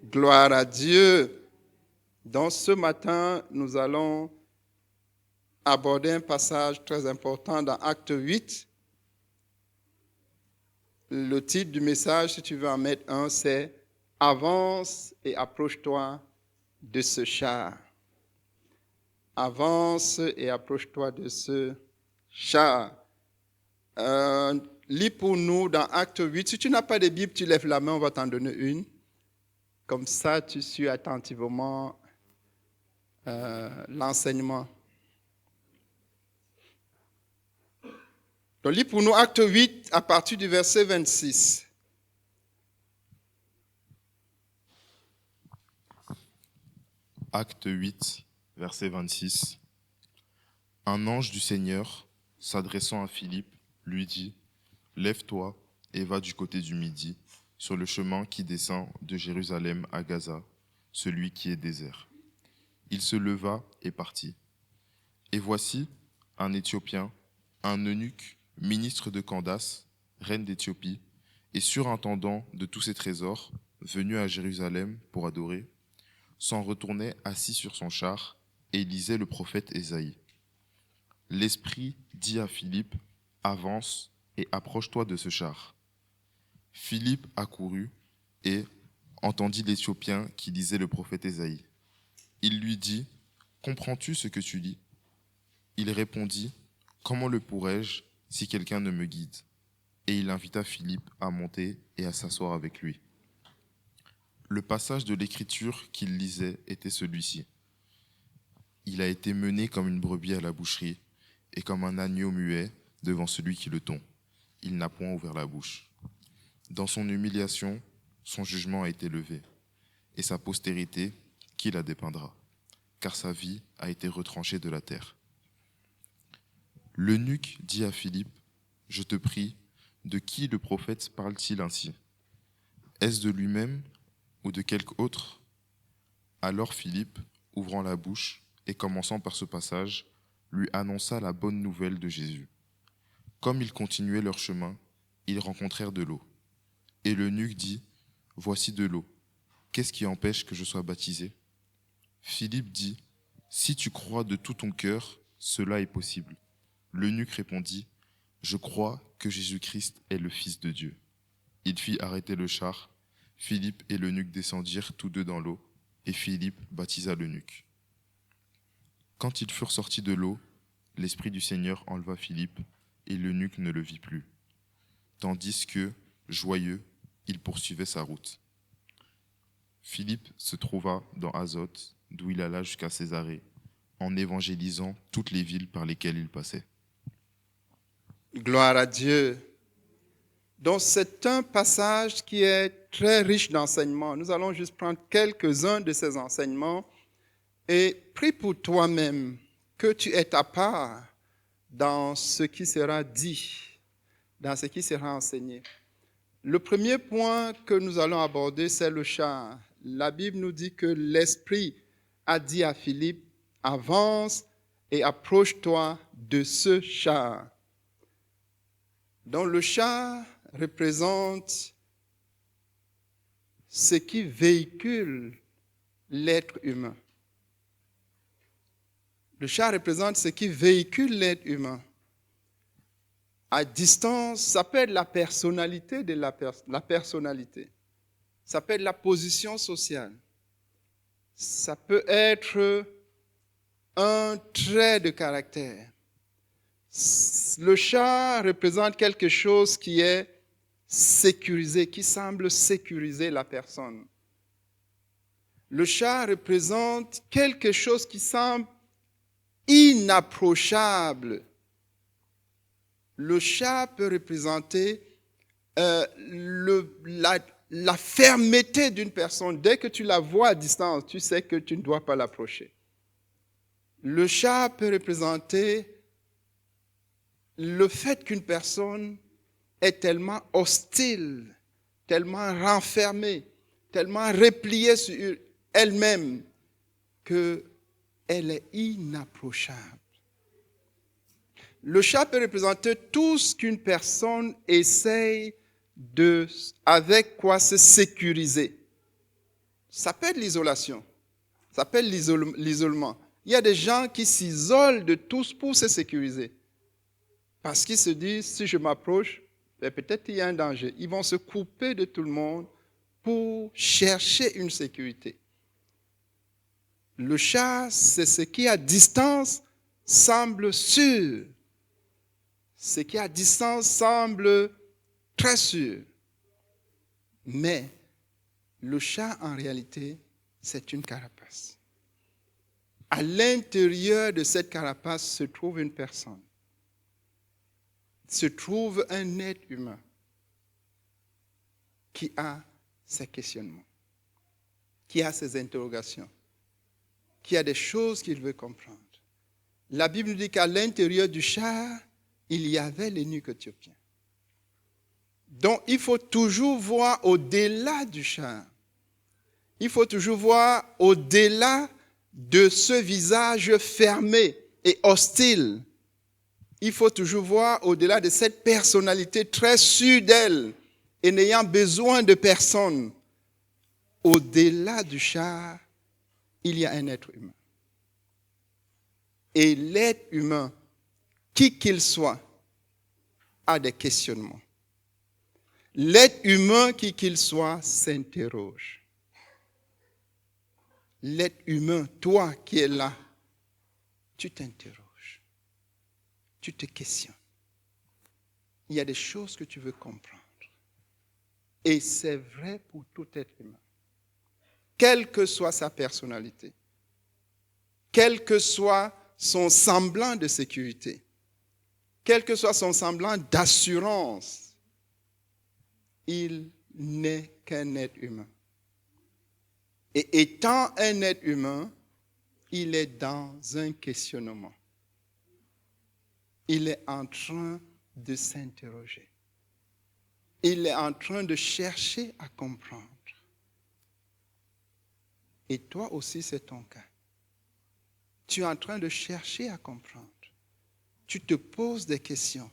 Gloire à Dieu. Donc ce matin, nous allons aborder un passage très important dans Acte 8. Le titre du message, si tu veux en mettre un, c'est « Avance et approche-toi de ce char ». Avance et approche-toi de ce char. Lis pour nous dans Acte 8. Si tu n'as pas de Bible, tu lèves la main, on va t'en donner une. Comme ça, tu suis attentivement l'enseignement. Donc, lis pour nous Acte 8 à partir du verset 26. Acte 8, verset 26. Un ange du Seigneur, s'adressant à Philippe, lui dit : « Lève-toi et va du côté du Midi, sur le chemin qui descend de Jérusalem à Gaza, celui qui est désert. » Il se leva et partit. Et voici un Éthiopien, un eunuque, ministre de Candace, reine d'Éthiopie, et surintendant de tous ses trésors, venu à Jérusalem pour adorer, s'en retournait assis sur son char et lisait le prophète Ésaïe. L'Esprit dit à Philippe : « Avance et approche-toi de ce char. » Philippe accourut et entendit l'Éthiopien qui lisait le prophète Ésaïe. Il lui dit : « Comprends-tu ce que tu lis ? » Il répondit : « Comment le pourrais-je si quelqu'un ne me guide ?» Et il invita Philippe à monter et à s'asseoir avec lui. Le passage de l'Écriture qu'il lisait était celui-ci. Il a été mené comme une brebis à la boucherie, et comme un agneau muet devant celui qui le tond. Il n'a point ouvert la bouche. Dans son humiliation, son jugement a été levé, et sa postérité, qui la dépeindra ? Car sa vie a été retranchée de la terre. L'eunuque dit à Philippe : « Je te prie, de qui le prophète parle-t-il ainsi ? Est-ce de lui-même ou de quelque autre ? » Alors Philippe, ouvrant la bouche et commençant par ce passage, lui annonça la bonne nouvelle de Jésus. Comme ils continuaient leur chemin, ils rencontrèrent de l'eau. Et l'eunuque dit : « Voici de l'eau. Qu'est-ce qui empêche que je sois baptisé ? » Philippe dit : « Si tu crois de tout ton cœur, cela est possible. » L'eunuque répondit : « Je crois que Jésus-Christ est le Fils de Dieu. » Il fit arrêter le char. Philippe et l'eunuque descendirent tous deux dans l'eau, et Philippe baptisa l'eunuque. Quand ils furent sortis de l'eau, l'Esprit du Seigneur enleva Philippe, et l'eunuque ne le vit plus, tandis que, joyeux, il poursuivait sa route. Philippe se trouva dans Azote, d'où il alla jusqu'à Césarée, en évangélisant toutes les villes par lesquelles il passait. Gloire à Dieu. Donc c'est un passage qui est très riche d'enseignements. Nous allons juste prendre quelques-uns de ces enseignements et prie pour toi-même que tu aies ta part dans ce qui sera dit, dans ce qui sera enseigné. Le premier point que nous allons aborder, c'est le char. La Bible nous dit que l'Esprit a dit à Philippe : « Avance et approche-toi de ce char. » Donc le char représente ce qui véhicule l'être humain. Le char représente ce qui véhicule l'être humain. À distance, ça peut être la personnalité de la personnalité. Ça peut être la position sociale. Ça peut être un trait de caractère. Le char représente quelque chose qui est sécurisé, qui semble sécuriser la personne. Le char représente quelque chose qui semble inapprochable. Le char peut représenter la fermeté d'une personne. Dès que tu la vois à distance, tu sais que tu ne dois pas l'approcher. Le char peut représenter le fait qu'une personne est tellement hostile, tellement renfermée, tellement repliée sur elle-même qu'elle est inapprochable. Le char peut représenter tout ce qu'une personne essaye avec quoi se sécuriser. Ça peut être l'isolation. Ça peut être l'isolement. Il y a des gens qui s'isolent de tous pour se sécuriser. Parce qu'ils se disent, si je m'approche, peut-être qu'il y a un danger. Ils vont se couper de tout le monde pour chercher une sécurité. Le chat, c'est ce qui à distance semble sûr. Ce qui à distance semble très sûr. Mais le chat, en réalité, c'est une carapace. À l'intérieur de cette carapace se trouve une personne. Se trouve un être humain qui a ses questionnements, qui a ses interrogations, qui a des choses qu'il veut comprendre. La Bible dit qu'à l'intérieur du char, il y avait l'eunuque éthiopien. Donc, il faut toujours voir au-delà du char. Il faut toujours voir au-delà de ce visage fermé et hostile. Il faut toujours voir au-delà de cette personnalité très sûre d'elle et n'ayant besoin de personne. Au-delà du char, il y a un être humain. Et l'être humain, qui qu'il soit, a des questionnements. L'être humain, qui qu'il soit, s'interroge. L'être humain, toi qui es là, tu t'interroges. Tu te questionnes. Il y a des choses que tu veux comprendre. Et c'est vrai pour tout être humain. Quelle que soit sa personnalité, quel que soit son semblant de sécurité, quel que soit son semblant d'assurance, il n'est qu'un être humain. Et étant un être humain, il est dans un questionnement. Il est en train de s'interroger. Il est en train de chercher à comprendre. Et toi aussi, c'est ton cas. Tu es en train de chercher à comprendre. Tu te poses des questions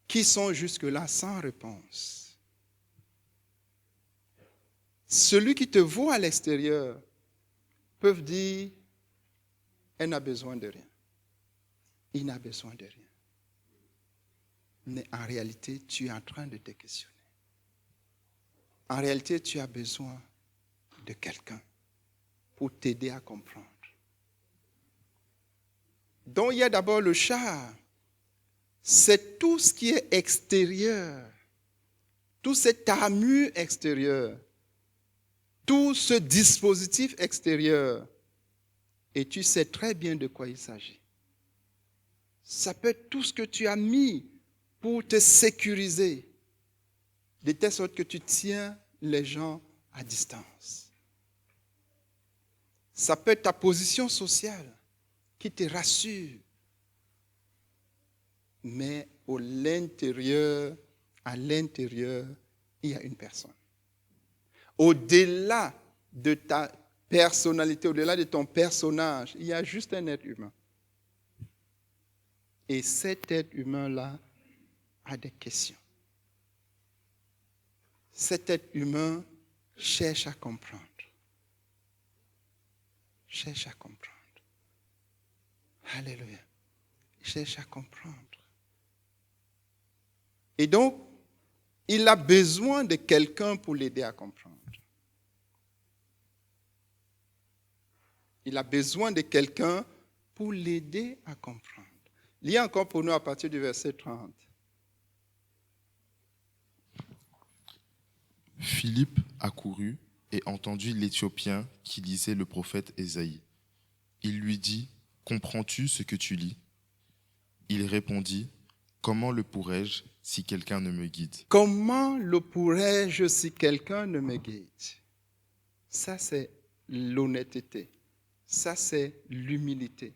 qui sont jusque-là sans réponse. Celui qui te voit à l'extérieur peut dire, elle n'a besoin de rien. Il n'a besoin de rien. Mais en réalité, tu es en train de te questionner. En réalité, tu as besoin de quelqu'un pour t'aider à comprendre. Donc, il y a d'abord le char. C'est tout ce qui est extérieur. Tout cette armure extérieure. Tout ce dispositif extérieur. Et tu sais très bien de quoi il s'agit. Ça peut être tout ce que tu as mis pour te sécuriser, de telle sorte que tu tiens les gens à distance. Ça peut être ta position sociale qui te rassure. Mais à l'intérieur, il y a une personne. Au-delà de ta personnalité, au-delà de ton personnage, il y a juste un être humain. Et cet être humain-là a des questions. Cet être humain cherche à comprendre. Cherche à comprendre. Alléluia. Cherche à comprendre. Et donc, il a besoin de quelqu'un pour l'aider à comprendre. Il a besoin de quelqu'un pour l'aider à comprendre. Lis encore pour nous à partir du verset 30. Philippe accourut et entendit l'Éthiopien qui lisait le prophète Ésaïe. Il lui dit, « Comprends-tu ce que tu lis ?» Il répondit, « Comment le pourrais-je si quelqu'un ne me guide ?» Comment le pourrais-je si quelqu'un ne me guide? Ça, c'est l'honnêteté. Ça, c'est l'humilité.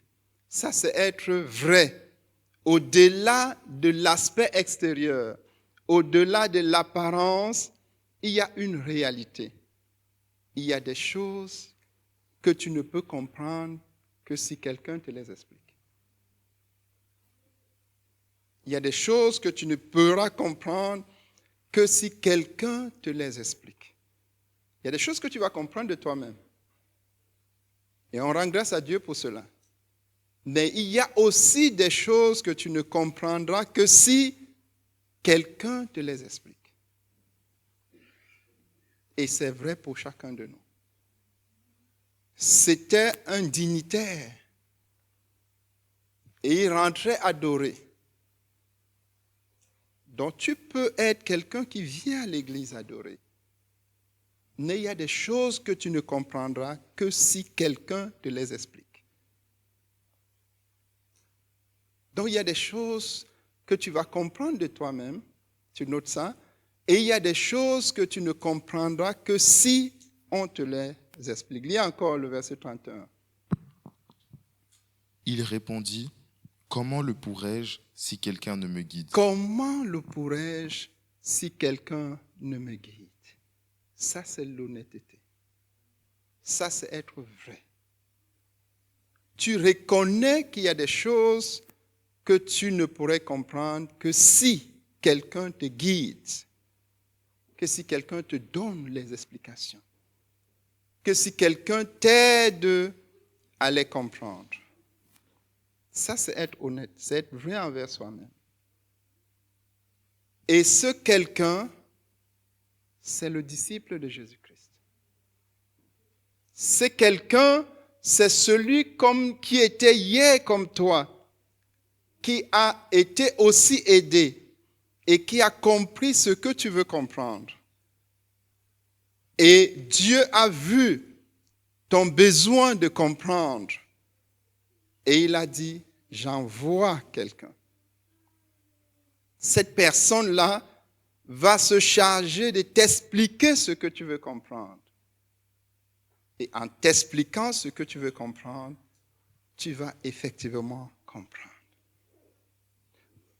Ça, c'est être vrai. Au-delà de l'aspect extérieur, au-delà de l'apparence, il y a une réalité. Il y a des choses que tu ne peux comprendre que si quelqu'un te les explique. Il y a des choses que tu ne pourras comprendre que si quelqu'un te les explique. Il y a des choses que tu vas comprendre de toi-même. Et on rend grâce à Dieu pour cela. Mais il y a aussi des choses que tu ne comprendras que si quelqu'un te les explique. Et c'est vrai pour chacun de nous. C'était un dignitaire. Et il rentrait adorer. Donc tu peux être quelqu'un qui vient à l'église adorer. Mais il y a des choses que tu ne comprendras que si quelqu'un te les explique. Donc il y a des choses que tu vas comprendre de toi-même, tu notes ça, et il y a des choses que tu ne comprendras que si on te les explique. Lis encore le verset 31. Il répondit, comment le pourrais-je si quelqu'un ne me guide? Comment le pourrais-je si quelqu'un ne me guide? Ça, c'est l'honnêteté. Ça, c'est être vrai. Tu reconnais qu'il y a des choses que tu ne pourrais comprendre que si quelqu'un te guide, que si quelqu'un te donne les explications, que si quelqu'un t'aide à les comprendre. Ça, c'est être honnête, c'est être vrai envers soi-même. Et ce quelqu'un, c'est le disciple de Jésus-Christ. C'est quelqu'un, c'est celui qui était hier comme toi, qui a été aussi aidé et qui a compris ce que tu veux comprendre. Et Dieu a vu ton besoin de comprendre. Et il a dit, j'envoie quelqu'un. Cette personne-là va se charger de t'expliquer ce que tu veux comprendre. Et en t'expliquant ce que tu veux comprendre, tu vas effectivement comprendre.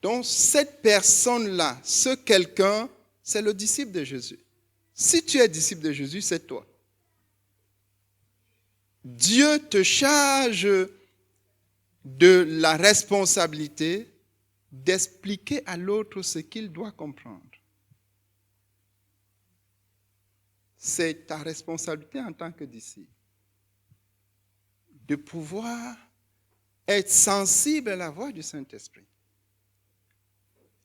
Donc cette personne-là, ce quelqu'un, c'est le disciple de Jésus. Si tu es disciple de Jésus, c'est toi. Dieu te charge de la responsabilité d'expliquer à l'autre ce qu'il doit comprendre. C'est ta responsabilité en tant que disciple de pouvoir être sensible à la voix du Saint-Esprit.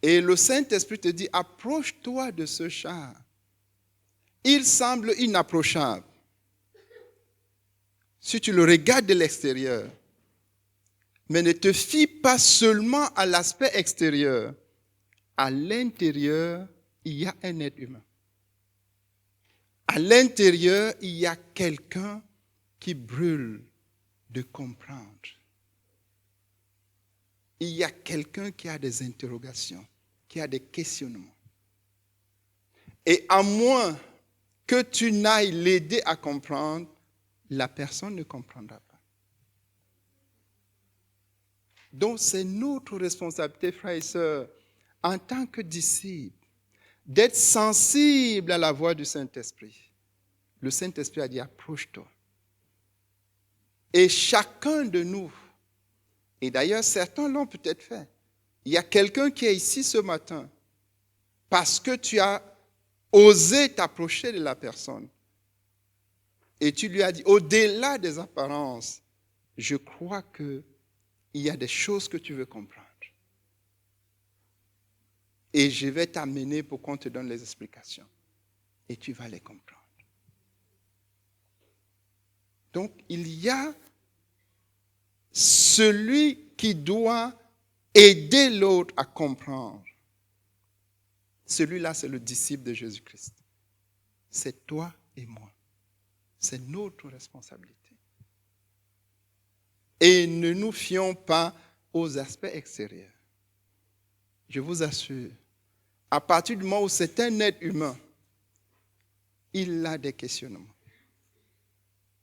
Et le Saint-Esprit te dit, approche-toi de ce char. Il semble inapprochable. Si tu le regardes de l'extérieur, mais ne te fie pas seulement à l'aspect extérieur. À l'intérieur, il y a un être humain. À l'intérieur, il y a quelqu'un qui brûle de comprendre. Il y a quelqu'un qui a des interrogations, qui a des questionnements. Et à moins que tu n'ailles l'aider à comprendre, la personne ne comprendra pas. Donc c'est notre responsabilité, frères et sœurs, en tant que disciples, d'être sensibles à la voix du Saint-Esprit. Le Saint-Esprit a dit, approche-toi. Et chacun de nous, et d'ailleurs certains l'ont peut-être fait, il y a quelqu'un qui est ici ce matin parce que tu as osé t'approcher de la personne. Et tu lui as dit, au-delà des apparences, je crois qu'il y a des choses que tu veux comprendre. Et je vais t'amener pour qu'on te donne les explications. Et tu vas les comprendre. Donc, il y a celui qui doit aider l'autre à comprendre. Celui-là, c'est le disciple de Jésus-Christ. C'est toi et moi. C'est notre responsabilité. Et ne nous fions pas aux aspects extérieurs. Je vous assure, à partir du moment où c'est un être humain, il a des questionnements.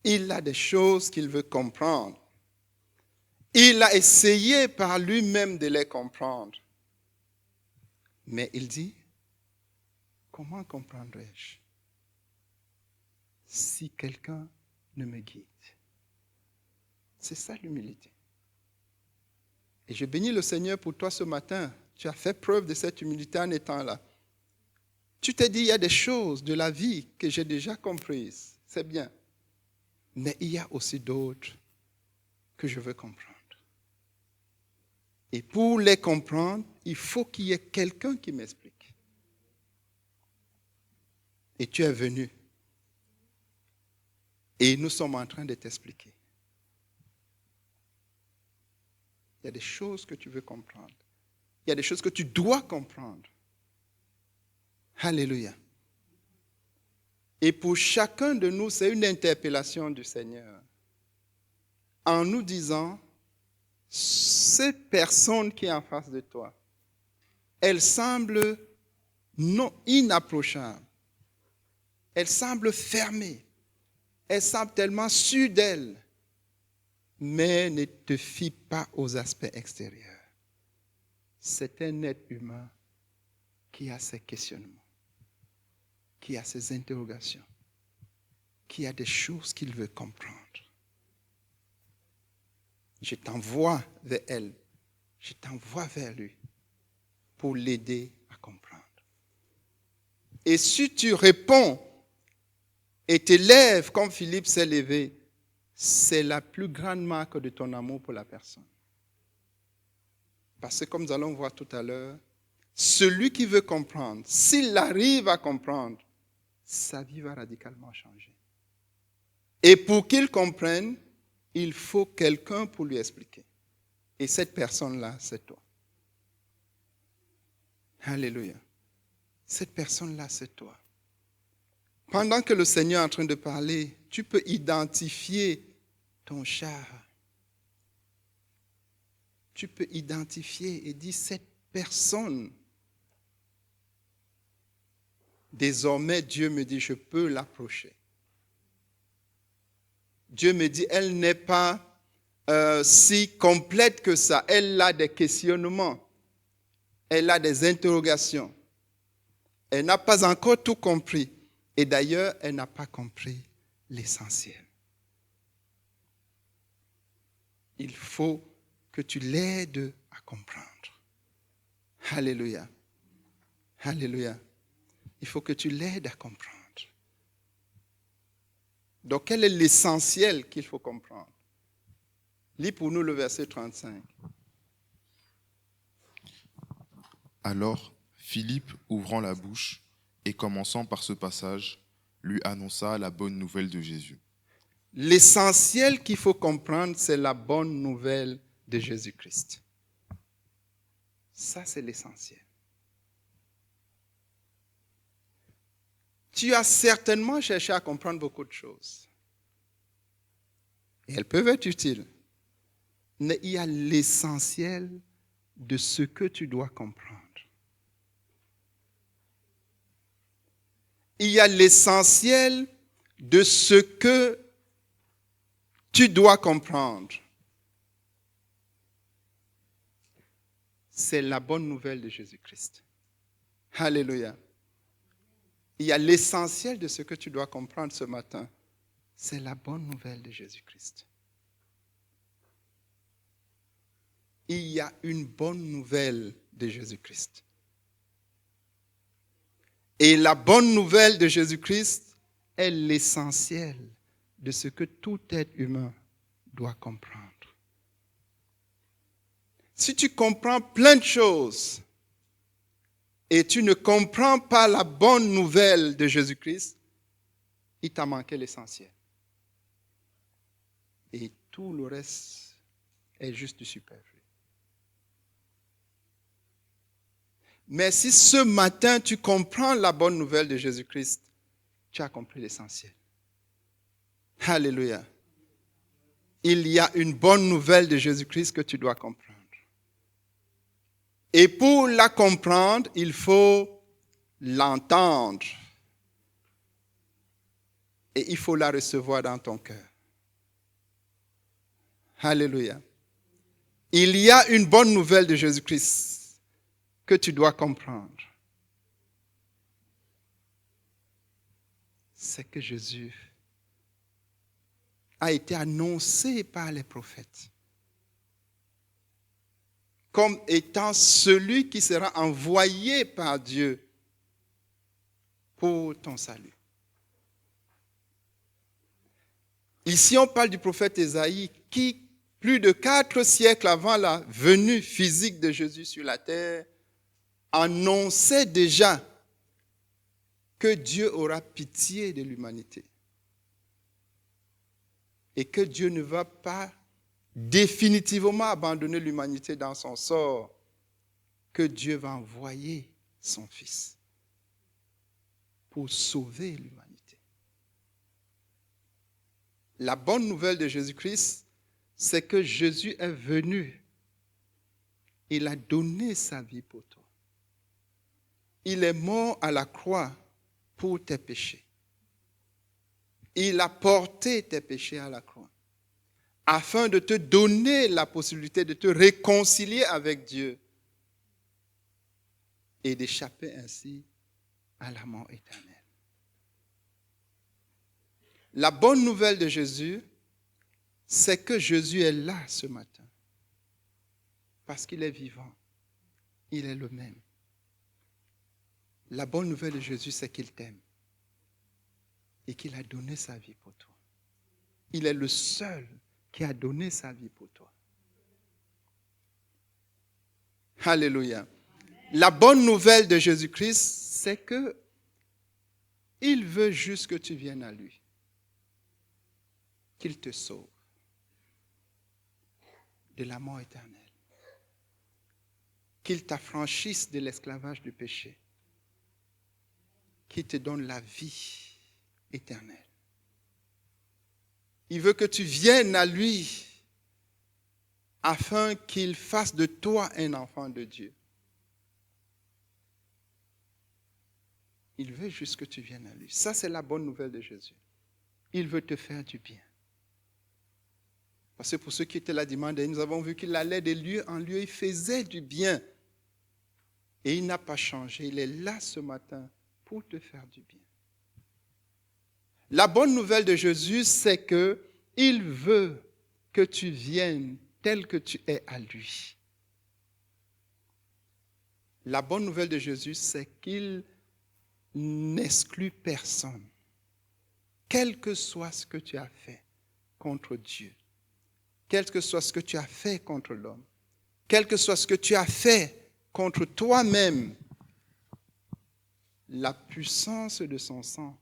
Il a des choses qu'il veut comprendre. Il a essayé par lui-même de les comprendre. Mais il dit, comment comprendrais-je si quelqu'un ne me guide? C'est ça l'humilité. Et je bénis le Seigneur pour toi ce matin. Tu as fait preuve de cette humilité en étant là. Tu t'es dit, il y a des choses de la vie que j'ai déjà comprises. C'est bien. Mais il y a aussi d'autres que je veux comprendre. Et pour les comprendre, il faut qu'il y ait quelqu'un qui m'explique. Et tu es venu. Et nous sommes en train de t'expliquer. Il y a des choses que tu veux comprendre. Il y a des choses que tu dois comprendre. Alléluia. Et pour chacun de nous, c'est une interpellation du Seigneur. En nous disant, cette personne qui est en face de toi, elle semble non inapprochable. Elle semble fermée. Elle semble tellement sûre d'elle. Mais ne te fie pas aux aspects extérieurs. C'est un être humain qui a ses questionnements, qui a ses interrogations, qui a des choses qu'il veut comprendre. Je t'envoie vers elle, je t'envoie vers lui pour l'aider à comprendre. Et si tu réponds et te lèves comme Philippe s'est levé, c'est la plus grande marque de ton amour pour la personne. Parce que comme nous allons voir tout à l'heure, celui qui veut comprendre, s'il arrive à comprendre, sa vie va radicalement changer. Et pour qu'il comprenne, il faut quelqu'un pour lui expliquer. Et cette personne-là, c'est toi. Alléluia. Cette personne-là, c'est toi. Pendant que le Seigneur est en train de parler, tu peux identifier ton char. Tu peux identifier et dire, cette personne, désormais, Dieu me dit, je peux l'approcher. Dieu me dit, elle n'est pas si complète que ça. Elle a des questionnements. Elle a des interrogations. Elle n'a pas encore tout compris. Et d'ailleurs, elle n'a pas compris l'essentiel. Il faut que tu l'aides à comprendre. Alléluia. Alléluia. Il faut que tu l'aides à comprendre. Donc, quel est l'essentiel qu'il faut comprendre? Lis pour nous le verset 35. Alors, Philippe, ouvrant la bouche et commençant par ce passage, lui annonça la bonne nouvelle de Jésus. L'essentiel qu'il faut comprendre, c'est la bonne nouvelle de Jésus-Christ. Ça, c'est l'essentiel. Tu as certainement cherché à comprendre beaucoup de choses. Et elles peuvent être utiles. Mais il y a l'essentiel de ce que tu dois comprendre. Il y a l'essentiel de ce que tu dois comprendre. C'est la bonne nouvelle de Jésus-Christ. Alléluia. Il y a l'essentiel de ce que tu dois comprendre ce matin. C'est la bonne nouvelle de Jésus-Christ. Il y a une bonne nouvelle de Jésus-Christ. Et la bonne nouvelle de Jésus-Christ est l'essentiel de ce que tout être humain doit comprendre. Si tu comprends plein de choses et tu ne comprends pas la bonne nouvelle de Jésus-Christ, il t'a manqué l'essentiel. Et tout le reste est juste du superflu. Mais si ce matin tu comprends la bonne nouvelle de Jésus-Christ, tu as compris l'essentiel. Alléluia. Il y a une bonne nouvelle de Jésus-Christ que tu dois comprendre. Et pour la comprendre, il faut l'entendre. Et il faut la recevoir dans ton cœur. Alléluia. Il y a une bonne nouvelle de Jésus-Christ que tu dois comprendre. C'est que Jésus a été annoncé par les prophètes comme étant celui qui sera envoyé par Dieu pour ton salut. Ici, on parle du prophète Ésaïe qui, plus de 4 siècles avant la venue physique de Jésus sur la terre, annonçait déjà que Dieu aura pitié de l'humanité et que Dieu ne va pas définitivement abandonner l'humanité dans son sort, que Dieu va envoyer son Fils pour sauver l'humanité. La bonne nouvelle de Jésus-Christ, c'est que Jésus est venu. Il a donné sa vie pour toi. Il est mort à la croix pour tes péchés. Il a porté tes péchés à la croix afin de te donner la possibilité de te réconcilier avec Dieu et d'échapper ainsi à la mort éternelle. La bonne nouvelle de Jésus, c'est que Jésus est là ce matin parce qu'il est vivant. Il est le même. La bonne nouvelle de Jésus, c'est qu'il t'aime et qu'il a donné sa vie pour toi. Il est le seul qui a donné sa vie pour toi. Alléluia. La bonne nouvelle de Jésus-Christ, c'est que il veut juste que tu viennes à lui, qu'il te sauve de la mort éternelle, qu'il t'affranchisse de l'esclavage du péché, qu'il te donne la vie éternelle. Il veut que tu viennes à lui afin qu'il fasse de toi un enfant de Dieu. Il veut juste que tu viennes à lui. Ça, c'est la bonne nouvelle de Jésus. Il veut te faire du bien. Parce que pour ceux qui étaient là dimanche dernier, nous avons vu qu'il allait de lieu en lieu, il faisait du bien. Et il n'a pas changé. Il est là ce matin pour te faire du bien. La bonne nouvelle de Jésus, c'est qu'il veut que tu viennes tel que tu es à lui. La bonne nouvelle de Jésus, c'est qu'il n'exclut personne, quel que soit ce que tu as fait contre Dieu, quel que soit ce que tu as fait contre l'homme, quel que soit ce que tu as fait contre toi-même. La puissance de son sang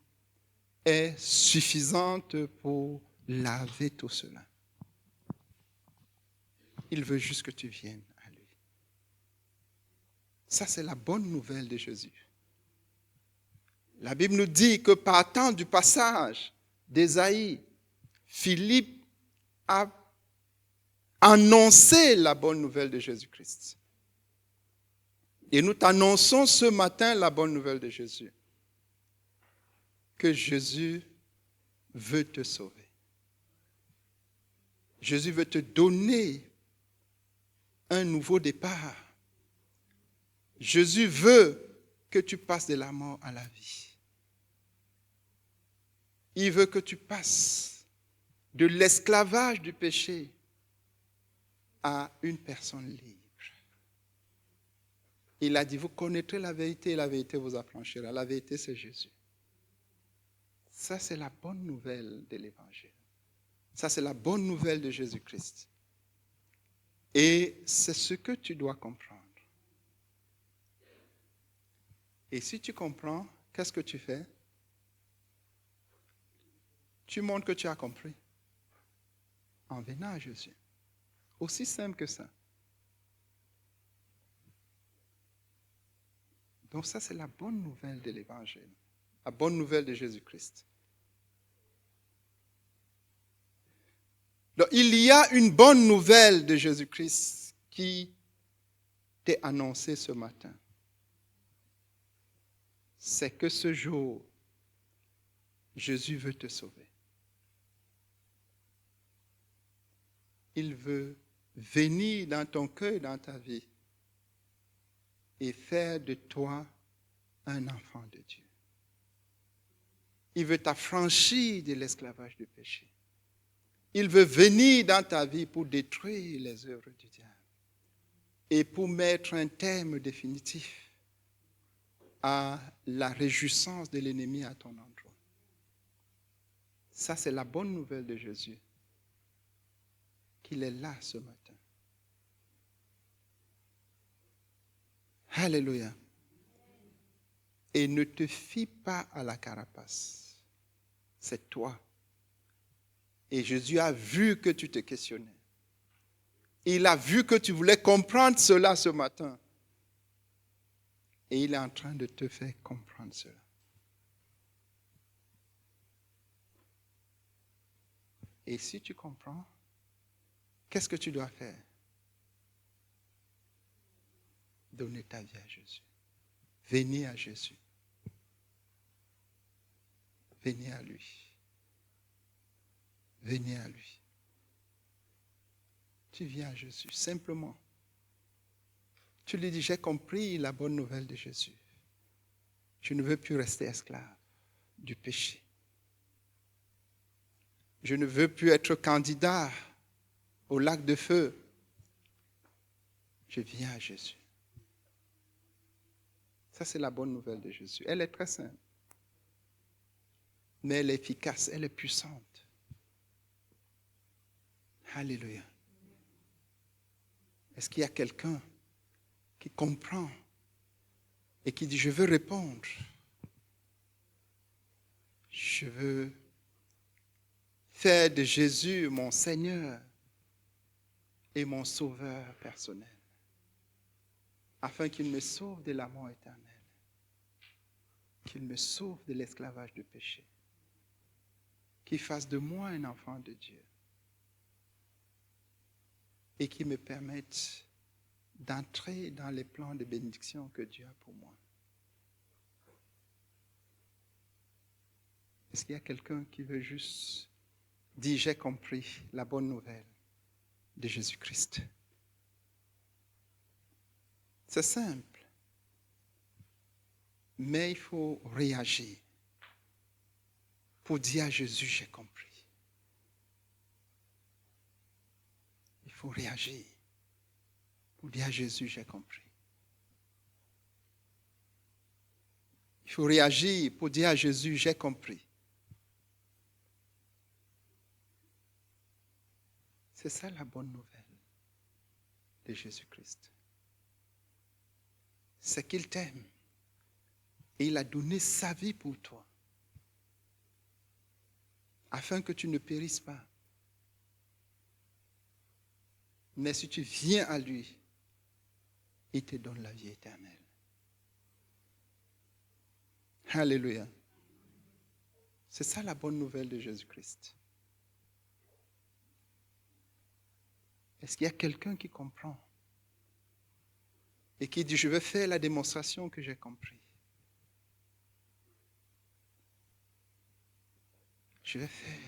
est suffisante pour laver tout cela. Il veut juste que tu viennes à lui. Ça, c'est la bonne nouvelle de Jésus. La Bible nous dit que partant du passage d'Ésaïe, Philippe a annoncé la bonne nouvelle de Jésus-Christ. Et nous t'annonçons ce matin la bonne nouvelle de Jésus. Que Jésus veut te sauver. Jésus veut te donner un nouveau départ. Jésus veut que tu passes de la mort à la vie. Il veut que tu passes de l'esclavage du péché à une personne libre. Il a dit, vous connaîtrez la vérité et la vérité vous affranchira. La vérité, c'est Jésus. Ça, c'est la bonne nouvelle de l'Évangile. Ça, c'est la bonne nouvelle de Jésus-Christ. Et c'est ce que tu dois comprendre. Et si tu comprends, qu'est-ce que tu fais? Tu montres que tu as compris en venant à Jésus. Aussi simple que ça. Donc ça, c'est la bonne nouvelle de l'Évangile. La bonne nouvelle de Jésus-Christ. Donc, il y a une bonne nouvelle de Jésus-Christ qui t'est annoncée ce matin. C'est que ce jour, Jésus veut te sauver. Il veut venir dans ton cœur, dans ta vie, et faire de toi un enfant de Dieu. Il veut t'affranchir de l'esclavage du péché. Il veut venir dans ta vie pour détruire les œuvres du diable et pour mettre un terme définitif à la réjouissance de l'ennemi à ton endroit. Ça, c'est la bonne nouvelle de Jésus, qu'il est là ce matin. Alléluia. Et ne te fie pas à la carapace. C'est toi. Et Jésus a vu que tu te questionnais. Il a vu que tu voulais comprendre cela ce matin. Et il est en train de te faire comprendre cela. Et si tu comprends, qu'est-ce que tu dois faire? Donner ta vie à Jésus. Venez à Jésus. Venez à lui. Venez à lui. Tu viens à Jésus, simplement. Tu lui dis, j'ai compris la bonne nouvelle de Jésus. Je ne veux plus rester esclave du péché. Je ne veux plus être candidat au lac de feu. Je viens à Jésus. Ça, c'est la bonne nouvelle de Jésus. Elle est très simple. Mais elle est efficace, elle est puissante. Alléluia. Est-ce qu'il y a quelqu'un qui comprend et qui dit, je veux répondre. Je veux faire de Jésus mon Seigneur et mon Sauveur personnel, afin qu'il me sauve de la mort éternelle, qu'il me sauve de l'esclavage du péché, qu'il fasse de moi un enfant de Dieu et qu'il me permette d'entrer dans les plans de bénédiction que Dieu a pour moi. Est-ce qu'il y a quelqu'un qui veut juste dire, j'ai compris la bonne nouvelle de Jésus-Christ? C'est simple, mais il faut réagir pour dire à Jésus, j'ai compris. Il faut réagir pour dire à Jésus, j'ai compris. Il faut réagir pour dire à Jésus, j'ai compris. C'est ça la bonne nouvelle de Jésus-Christ. C'est qu'il t'aime et il a donné sa vie pour toi, afin que tu ne périsses pas. Mais si tu viens à lui, il te donne la vie éternelle. Alléluia. C'est ça la bonne nouvelle de Jésus-Christ. Est-ce qu'il y a quelqu'un qui comprend et qui dit, je vais faire la démonstration que j'ai compris? Je vais faire.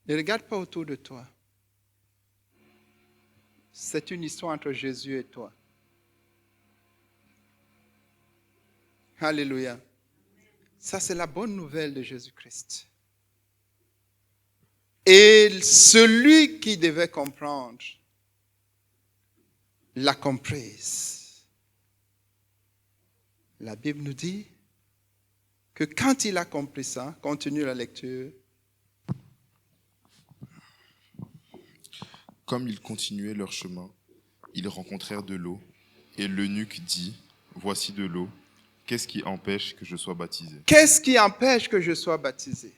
Ne regarde pas autour de toi. C'est une histoire entre Jésus et toi. Alléluia. Ça, c'est la bonne nouvelle de Jésus-Christ. Et celui qui devait comprendre l'a comprise. La Bible nous dit que quand il a compris ça, continue la lecture. Comme ils continuaient leur chemin, ils rencontrèrent de l'eau, et l'eunuque dit, voici de l'eau, qu'est-ce qui empêche que je sois baptisé? Qu'est-ce qui empêche que je sois baptisé?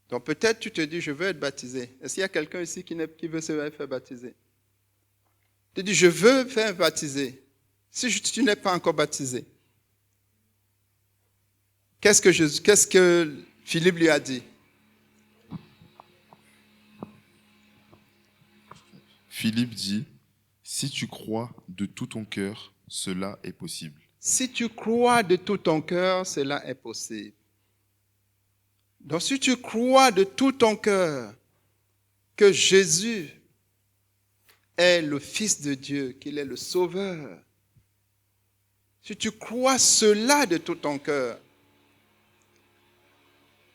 Donc peut-être tu te dis, je veux être baptisé. Est-ce qu'il y a quelqu'un ici qui veut se faire baptiser? Tu dis, je veux faire baptiser. Si tu n'es pas encore baptisé, qu'est-ce que Philippe lui a dit? Philippe dit, si tu crois de tout ton cœur, cela est possible. Si tu crois de tout ton cœur, cela est possible. Donc si tu crois de tout ton cœur que Jésus est le Fils de Dieu, qu'il est le Sauveur, si tu crois cela de tout ton cœur,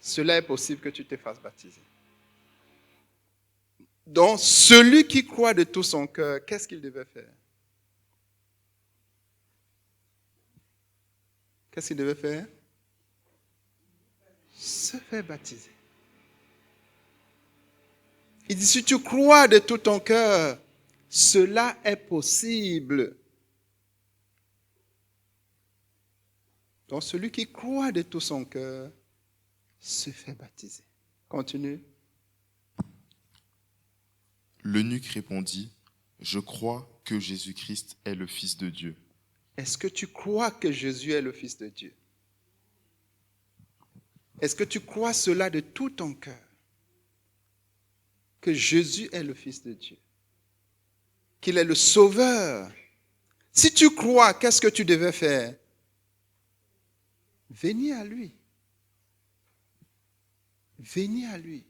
cela est possible que tu te fasses baptiser. Donc celui qui croit de tout son cœur, qu'est-ce qu'il devait faire? qu'est-ce qu'il devait faire? Se faire baptiser. Il dit, si tu crois de tout ton cœur, cela est possible. Donc celui qui croit de tout son cœur se fait baptiser. Continue. L'eunuque répondit, je crois que Jésus-Christ est le Fils de Dieu. Est-ce que tu crois que Jésus est le Fils de Dieu? Est-ce que tu crois cela de tout ton cœur? Que Jésus est le Fils de Dieu? Qu'il est le Sauveur? Si tu crois, qu'est-ce que tu devais faire? Venez à lui. Venez à lui.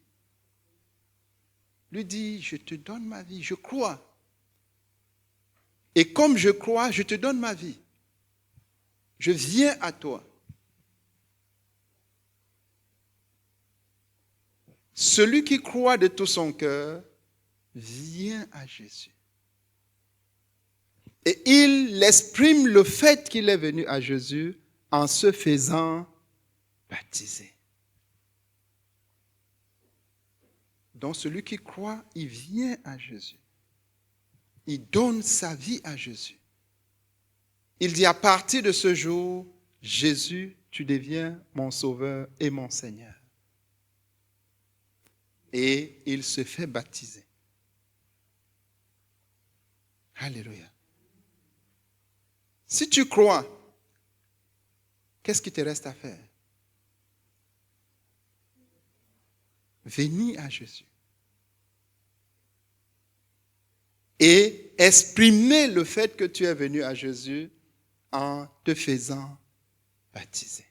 Lui dit, je te donne ma vie, je crois. Et comme je crois, je te donne ma vie. Je viens à toi. Celui qui croit de tout son cœur vient à Jésus. Et il exprime le fait qu'il est venu à Jésus en se faisant baptiser. Donc celui qui croit, il vient à Jésus. Il donne sa vie à Jésus. Il dit à partir de ce jour, Jésus, tu deviens mon Sauveur et mon Seigneur. Et il se fait baptiser. Alléluia. Si tu crois, qu'est-ce qui te reste à faire? Venir à Jésus. Et exprimer le fait que tu es venu à Jésus en te faisant baptiser.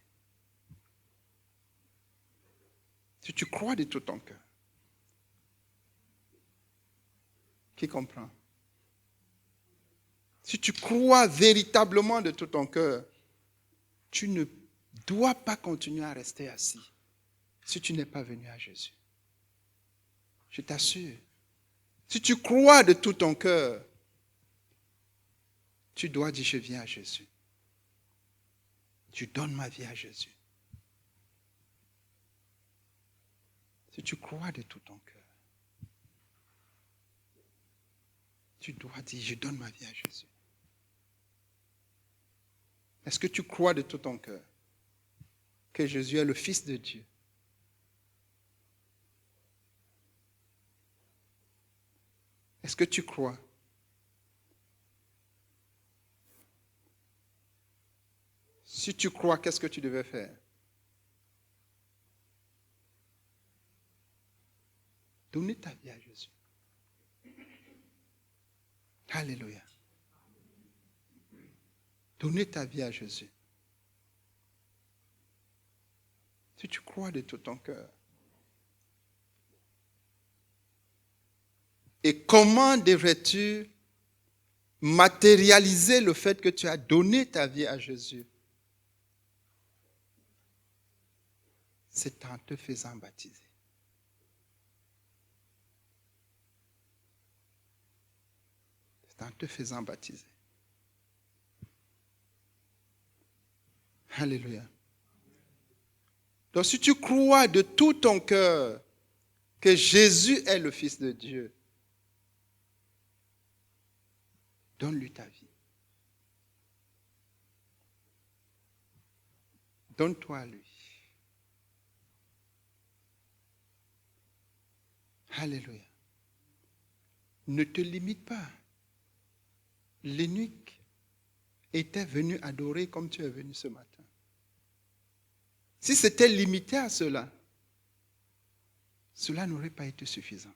Si tu crois de tout ton cœur. Qui comprend? Si tu crois véritablement de tout ton cœur, tu ne dois pas continuer à rester assis si tu n'es pas venu à Jésus. Je t'assure. Si tu crois de tout ton cœur, tu dois dire, je viens à Jésus. Je donne ma vie à Jésus. Si tu crois de tout ton cœur, tu dois dire, je donne ma vie à Jésus. Est-ce que tu crois de tout ton cœur que Jésus est le Fils de Dieu? Est-ce que tu crois? Si tu crois, qu'est-ce que tu devais faire? Donner ta vie à Jésus. Alléluia. Donner ta vie à Jésus. Si tu crois de tout ton cœur. Et comment devrais-tu matérialiser le fait que tu as donné ta vie à Jésus? C'est en te faisant baptiser. C'est en te faisant baptiser. Alléluia. Donc si tu crois de tout ton cœur que Jésus est le Fils de Dieu, donne-lui ta vie. Donne-toi à lui. Alléluia. Ne te limite pas. L'eunuque était venu adorer comme tu es venu ce matin. Si c'était limité à cela, cela n'aurait pas été suffisant.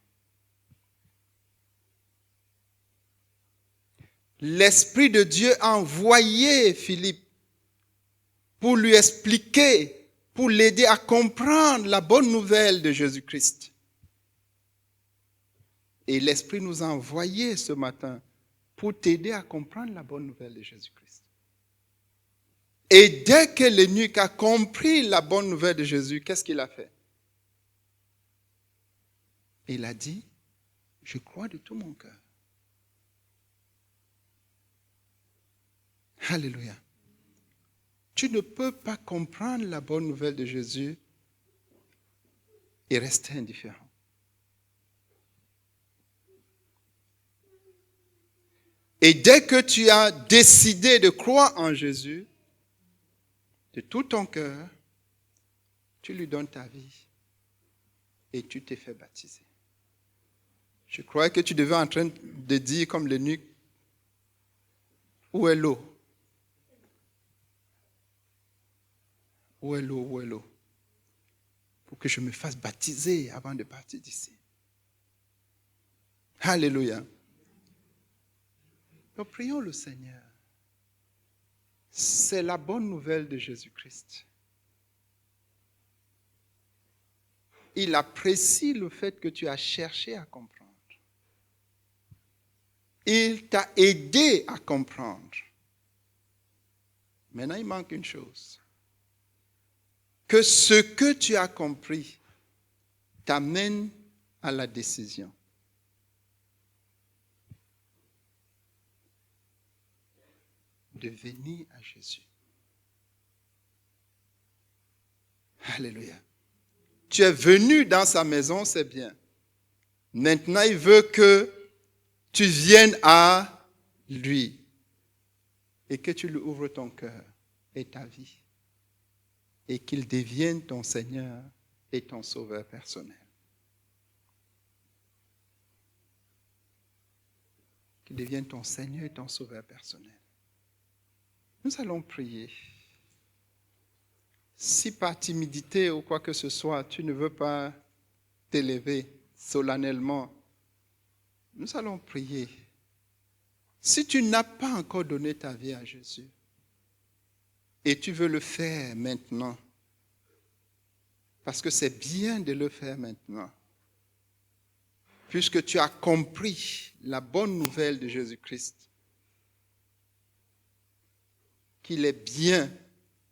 L'Esprit de Dieu a envoyé Philippe pour lui expliquer, pour l'aider à comprendre la bonne nouvelle de Jésus-Christ. Et l'Esprit nous a envoyés ce matin pour t'aider à comprendre la bonne nouvelle de Jésus-Christ. Et dès que l'eunuque a compris la bonne nouvelle de Jésus, qu'est-ce qu'il a fait? Il a dit, je crois de tout mon cœur. Alléluia. Tu ne peux pas comprendre la bonne nouvelle de Jésus et rester indifférent. Et dès que tu as décidé de croire en Jésus, de tout ton cœur, tu lui donnes ta vie et tu t'es fait baptiser. Je croyais que tu devais en train de dire comme l'eunuque, où est l'eau? Où est l'eau? Où est l'eau? Pour que je me fasse baptiser avant de partir d'ici. Alléluia. Donc prions le Seigneur. C'est la bonne nouvelle de Jésus-Christ. Il apprécie le fait que tu as cherché à comprendre. Il t'a aidé à comprendre. Maintenant, il manque une chose. Que ce que tu as compris t'amène à la décision. De venir à Jésus. Alléluia. Tu es venu dans sa maison, c'est bien. Maintenant, il veut que tu viennes à lui et que tu lui ouvres ton cœur et ta vie et qu'il devienne ton Seigneur et ton Sauveur personnel. Qu'il devienne ton Seigneur et ton Sauveur personnel. Nous allons prier. Si par timidité ou quoi que ce soit, tu ne veux pas t'élever solennellement, nous allons prier. Si tu n'as pas encore donné ta vie à Jésus et tu veux le faire maintenant, parce que c'est bien de le faire maintenant, puisque tu as compris la bonne nouvelle de Jésus-Christ, qu'il est bien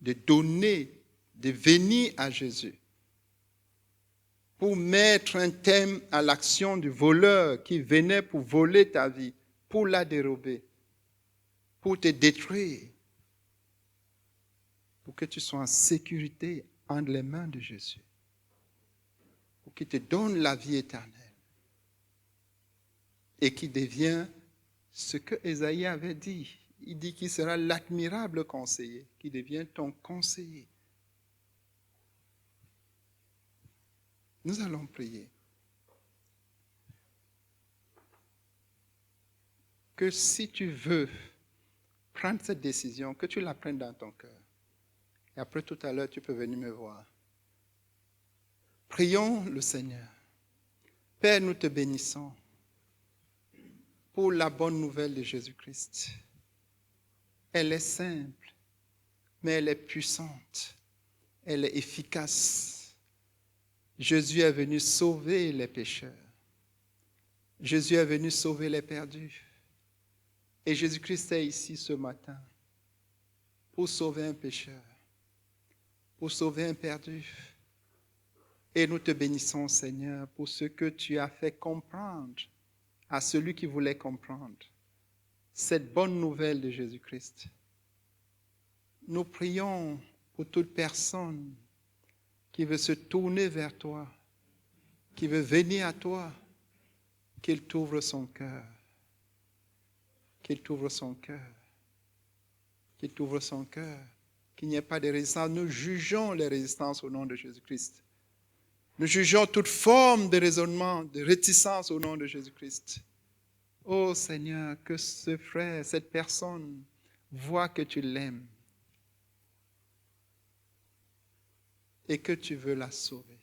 de donner, de venir à Jésus pour mettre un terme à l'action du voleur qui venait pour voler ta vie, pour la dérober, pour te détruire, pour que tu sois en sécurité entre les mains de Jésus, pour qu'il te donne la vie éternelle et qui devient ce que Ésaïe avait dit. Il dit qu'il sera l'admirable conseiller, qui devient ton conseiller. Nous allons prier. Que si tu veux prendre cette décision, que tu la prennes dans ton cœur. Et après tout à l'heure, tu peux venir me voir. Prions le Seigneur. Père, nous te bénissons pour la bonne nouvelle de Jésus-Christ. Elle est simple, mais elle est puissante. Elle est efficace. Jésus est venu sauver les pécheurs. Jésus est venu sauver les perdus. Et Jésus-Christ est ici ce matin pour sauver un pécheur, pour sauver un perdu. Et nous te bénissons, Seigneur, pour ce que tu as fait comprendre à celui qui voulait comprendre cette bonne nouvelle de Jésus-Christ. Nous prions pour toute personne qui veut se tourner vers toi, qui veut venir à toi, qu'il t'ouvre son cœur. Qu'il t'ouvre son cœur. Qu'il t'ouvre son cœur. Qu'il n'y ait pas de résistance. Nous jugeons les résistances au nom de Jésus-Christ. Nous jugeons toute forme de raisonnement, de réticence au nom de Jésus-Christ. Oh Seigneur, que ce frère, cette personne voit que tu l'aimes et que tu veux la sauver.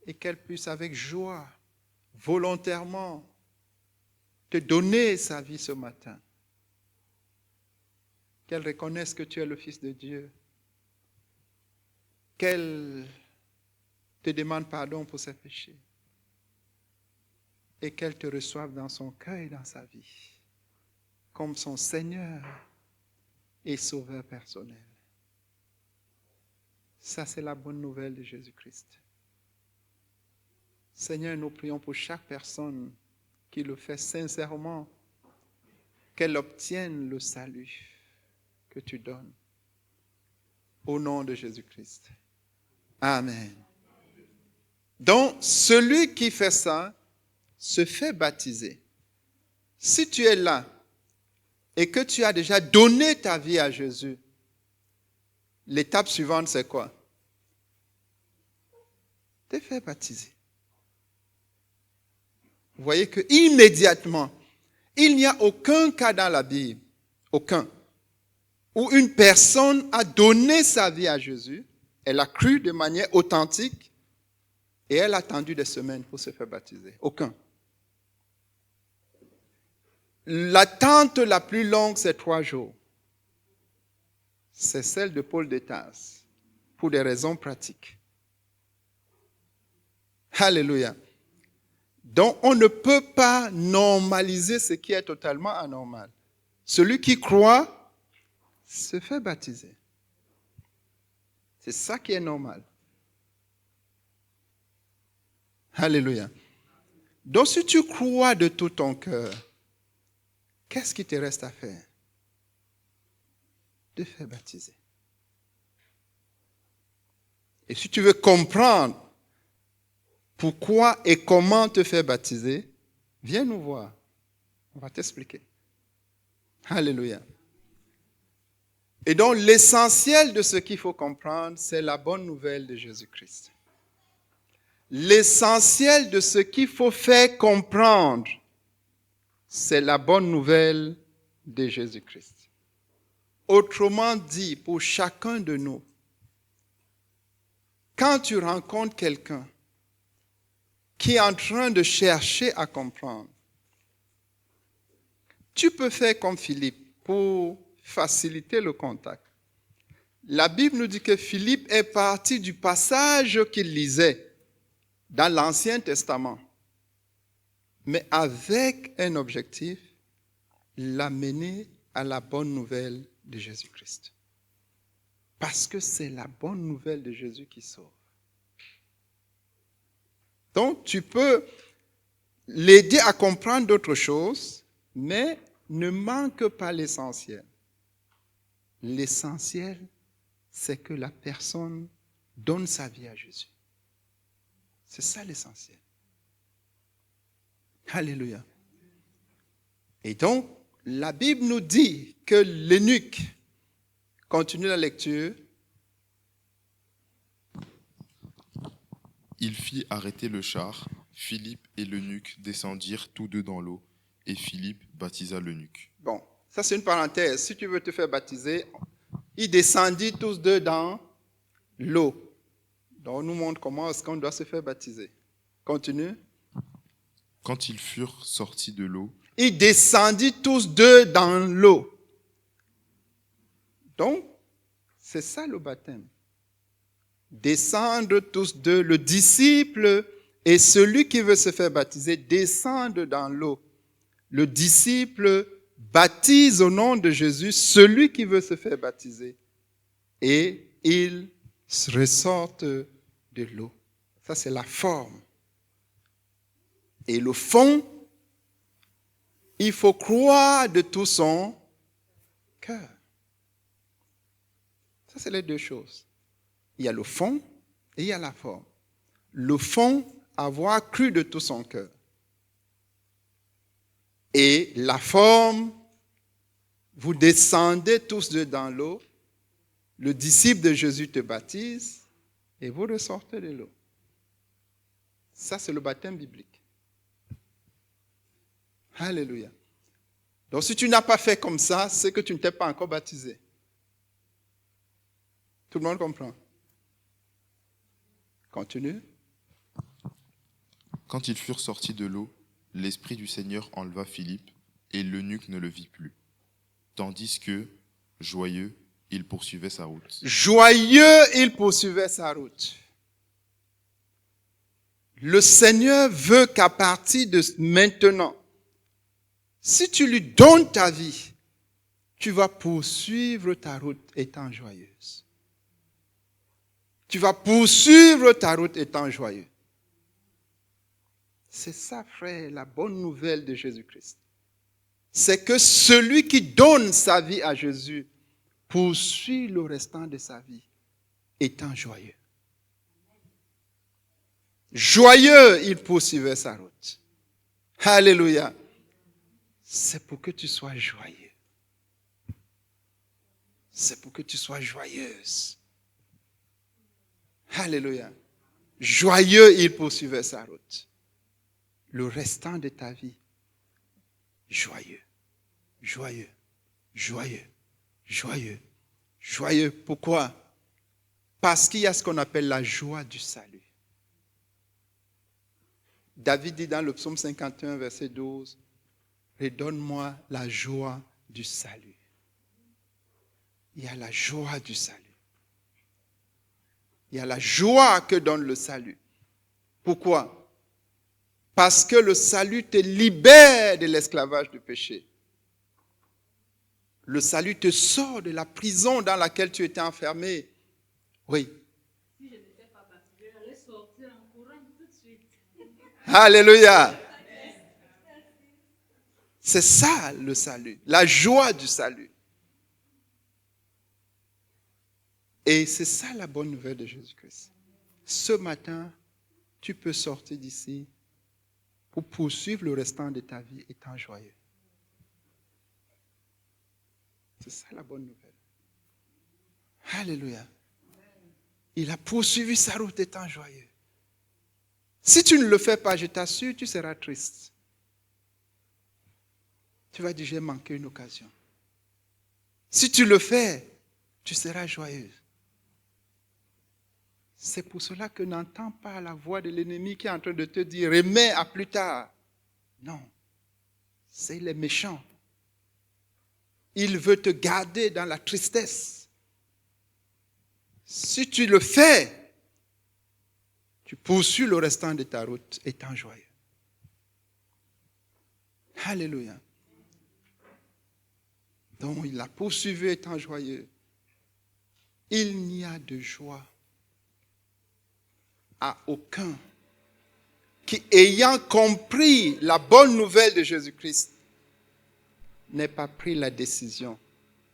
Et qu'elle puisse avec joie, volontairement, te donner sa vie ce matin. Qu'elle reconnaisse que tu es le Fils de Dieu. Qu'elle te demande pardon pour ses péchés. Et qu'elle te reçoive dans son cœur et dans sa vie, comme son Seigneur et Sauveur personnel. Ça, c'est la bonne nouvelle de Jésus-Christ. Seigneur, nous prions pour chaque personne qui le fait sincèrement, qu'elle obtienne le salut, que tu donnes. Au nom de Jésus-Christ. Amen. Donc, celui qui fait ça se fait baptiser. Si tu es là et que tu as déjà donné ta vie à Jésus, l'étape suivante, c'est quoi? Te faire baptiser. Vous voyez que immédiatement, il n'y a aucun cas dans la Bible, aucun, où une personne a donné sa vie à Jésus, elle a cru de manière authentique et elle a attendu des semaines pour se faire baptiser. Aucun. L'attente la plus longue, c'est 3 jours. C'est celle de Paul de Tarse, pour des raisons pratiques. Alléluia. Donc, on ne peut pas normaliser ce qui est totalement anormal. Celui qui croit se fait baptiser. C'est ça qui est normal. Alléluia. Donc, si tu crois de tout ton cœur, qu'est-ce qui te reste à faire? De faire baptiser. Et si tu veux comprendre pourquoi et comment te faire baptiser, viens nous voir. On va t'expliquer. Alléluia. Et donc, l'essentiel de ce qu'il faut comprendre, c'est la bonne nouvelle de Jésus-Christ. L'essentiel de ce qu'il faut faire comprendre, c'est la bonne nouvelle de Jésus-Christ. Autrement dit, pour chacun de nous, quand tu rencontres quelqu'un qui est en train de chercher à comprendre, tu peux faire comme Philippe pour faciliter le contact. La Bible nous dit que Philippe est parti du passage qu'il lisait dans l'Ancien Testament, mais avec un objectif, l'amener à la bonne nouvelle de Jésus-Christ. Parce que c'est la bonne nouvelle de Jésus qui sauve. Donc, tu peux l'aider à comprendre d'autres choses, mais ne manque pas l'essentiel. L'essentiel, c'est que la personne donne sa vie à Jésus. C'est ça l'essentiel. Alléluia. Et donc, la Bible nous dit que l'eunuque, continue la lecture. Il fit arrêter le char. Philippe et l'eunuque descendirent tous deux dans l'eau, et Philippe baptisa l'eunuque. Bon, ça c'est une parenthèse. Si tu veux te faire baptiser, ils descendirent tous deux dans l'eau. Donc, on nous montre comment est-ce qu'on doit se faire baptiser. Continue. Quand ils furent sortis de l'eau, Ils descendirent tous deux dans l'eau. Donc, c'est ça le baptême. Descendre tous deux, le disciple et celui qui veut se faire baptiser descendent dans l'eau. Le disciple baptise au nom de Jésus celui qui veut se faire baptiser. Et ils ressortent de l'eau. Ça, c'est la forme. Et le fond, il faut croire de tout son cœur. Ça, c'est les deux choses. Il y a le fond et il y a la forme. Le fond, avoir cru de tout son cœur. Et la forme, vous descendez tous deux dans l'eau, le disciple de Jésus te baptise et vous ressortez de l'eau. Ça, c'est le baptême biblique. Alléluia. Donc, si tu n'as pas fait comme ça, c'est que tu ne t'es pas encore baptisé. Tout le monde comprend? Continue. quand ils furent sortis de l'eau, l'Esprit du Seigneur enleva Philippe, et l'eunuque ne le vit plus. Tandis que, joyeux, il poursuivait sa route. Joyeux, il poursuivait sa route. Le Seigneur veut qu'à partir de maintenant, si tu lui donnes ta vie, tu vas poursuivre ta route étant joyeuse. Tu vas poursuivre ta route étant joyeux. C'est ça, frère, la bonne nouvelle de Jésus-Christ. C'est que celui qui donne sa vie à Jésus poursuit le restant de sa vie étant joyeux. Joyeux, il poursuivait sa route. Alléluia. C'est pour que tu sois joyeux. C'est pour que tu sois joyeuse. Alléluia. Joyeux, il poursuivait sa route. Le restant de ta vie, joyeux, joyeux, joyeux, joyeux, joyeux. Pourquoi? Parce qu'il y a ce qu'on appelle la joie du salut. David dit dans le psaume 51, verset 12, « Redonne-moi la joie du salut. » Il y a la joie du salut. Il y a la joie que donne le salut. Pourquoi? Parce que le salut te libère de l'esclavage du péché. Le salut te sort de la prison dans laquelle tu étais enfermé. Oui. Si je n'étais pas baptisée, j'allais sortir en courant tout de suite. Alléluia. C'est ça le salut, la joie du salut. Et c'est ça la bonne nouvelle de Jésus-Christ. Ce matin, tu peux sortir d'ici pour poursuivre le restant de ta vie étant joyeux. C'est ça la bonne nouvelle. Alléluia. Il a poursuivi sa route étant joyeux. Si tu ne le fais pas, je t'assure, tu seras triste. Tu vas dire, j'ai manqué une occasion. Si tu le fais, tu seras joyeuse. C'est pour cela que n'entends pas la voix de l'ennemi qui est en train de te dire, remets à plus tard. Non, c'est les méchants. Il veut te garder dans la tristesse. Si tu le fais, tu poursuis le restant de ta route étant joyeux. Alléluia. Donc il a poursuivi étant joyeux. Il n'y a de joie à aucun qui, ayant compris la bonne nouvelle de Jésus-Christ, n'ait pas pris la décision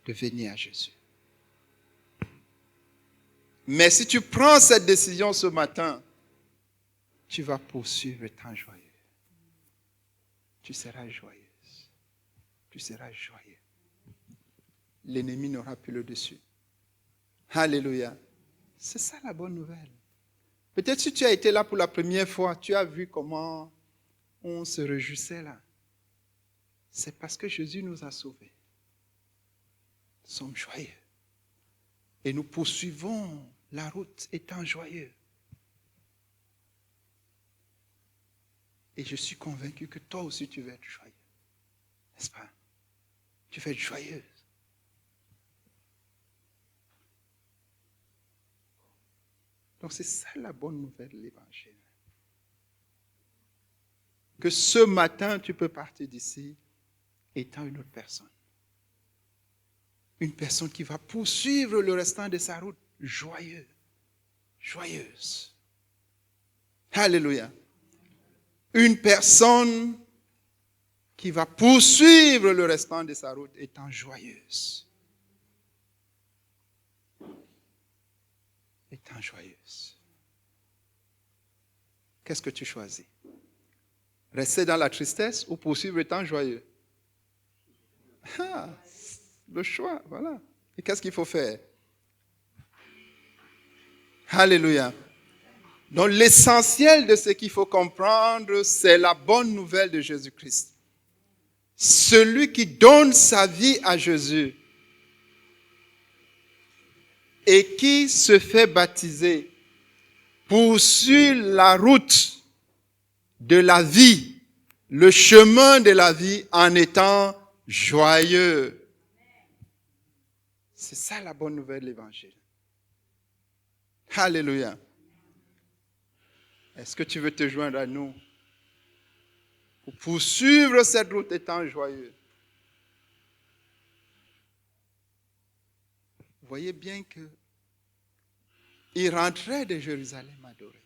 de venir à Jésus. Mais si tu prends cette décision ce matin, tu vas poursuivre étant joyeux. Tu seras joyeuse. Tu seras joyeux. L'ennemi n'aura plus le dessus. Alléluia. C'est ça la bonne nouvelle. Peut-être si tu as été là pour la première fois, tu as vu comment on se réjouissait là. C'est parce que Jésus nous a sauvés. Nous sommes joyeux. Et nous poursuivons la route étant joyeux. Et je suis convaincu que toi aussi tu vas être joyeux. N'est-ce pas? Tu vas être joyeuse. Donc c'est ça la bonne nouvelle de l'Évangile. Que ce matin, tu peux partir d'ici étant une autre personne. Une personne qui va poursuivre le restant de sa route joyeuse. Joyeuse. Alléluia. Une personne qui va poursuivre le restant de sa route étant joyeuse. Étant joyeuse. Qu'est-ce que tu choisis? Rester dans la tristesse ou poursuivre étant joyeux? Ah, le choix, voilà. Et qu'est-ce qu'il faut faire? Alléluia. Donc l'essentiel de ce qu'il faut comprendre, c'est la bonne nouvelle de Jésus-Christ. Celui qui donne sa vie à Jésus et qui se fait baptiser poursuit la route de la vie, le chemin de la vie en étant joyeux. C'est ça la bonne nouvelle de l'Évangile. Alléluia. Est-ce que tu veux te joindre à nous pour poursuivre cette route étant joyeux? Vous voyez bien que il rentrait de Jérusalem adoré.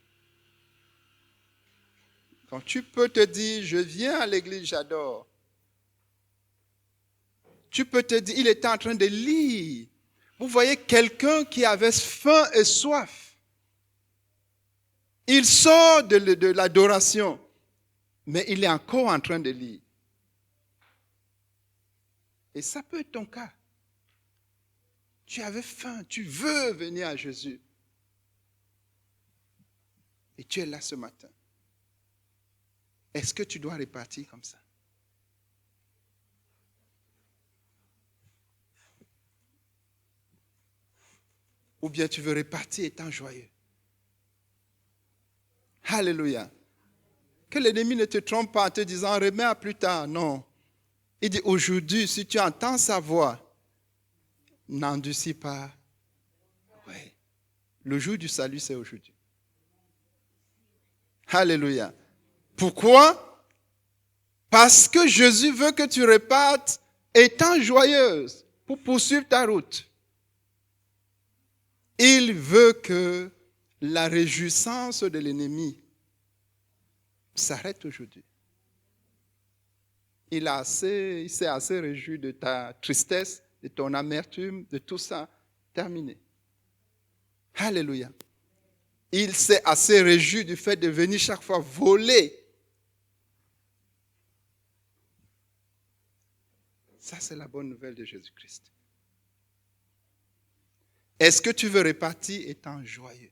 Quand tu peux te dire, je viens à l'église, j'adore. Tu peux te dire, il était en train de lire Vous voyez quelqu'un qui avait faim et soif. Il sort de l'adoration, mais il est encore en train de lire. Et ça peut être ton cas. Tu avais faim, tu veux venir à Jésus. Et tu es là ce matin. Est-ce que tu dois repartir comme ça? Ou bien tu veux repartir étant joyeux? Alléluia. Que l'ennemi ne te trompe pas en te disant remets à plus tard. Non. Il dit aujourd'hui, si tu entends sa voix, n'endurcis pas. Ouais. Le jour du salut, c'est aujourd'hui. Alléluia. Pourquoi? Parce que Jésus veut que tu repartes étant joyeuse pour poursuivre ta route. Il veut que la réjouissance de l'ennemi s'arrête aujourd'hui. Il s'est assez réjoui de ta tristesse, de ton amertume, de tout ça. Terminé. Alléluia. Il s'est assez réjoui du fait de venir chaque fois voler. Ça, c'est la bonne nouvelle de Jésus-Christ. Est-ce que tu veux repartir étant joyeux,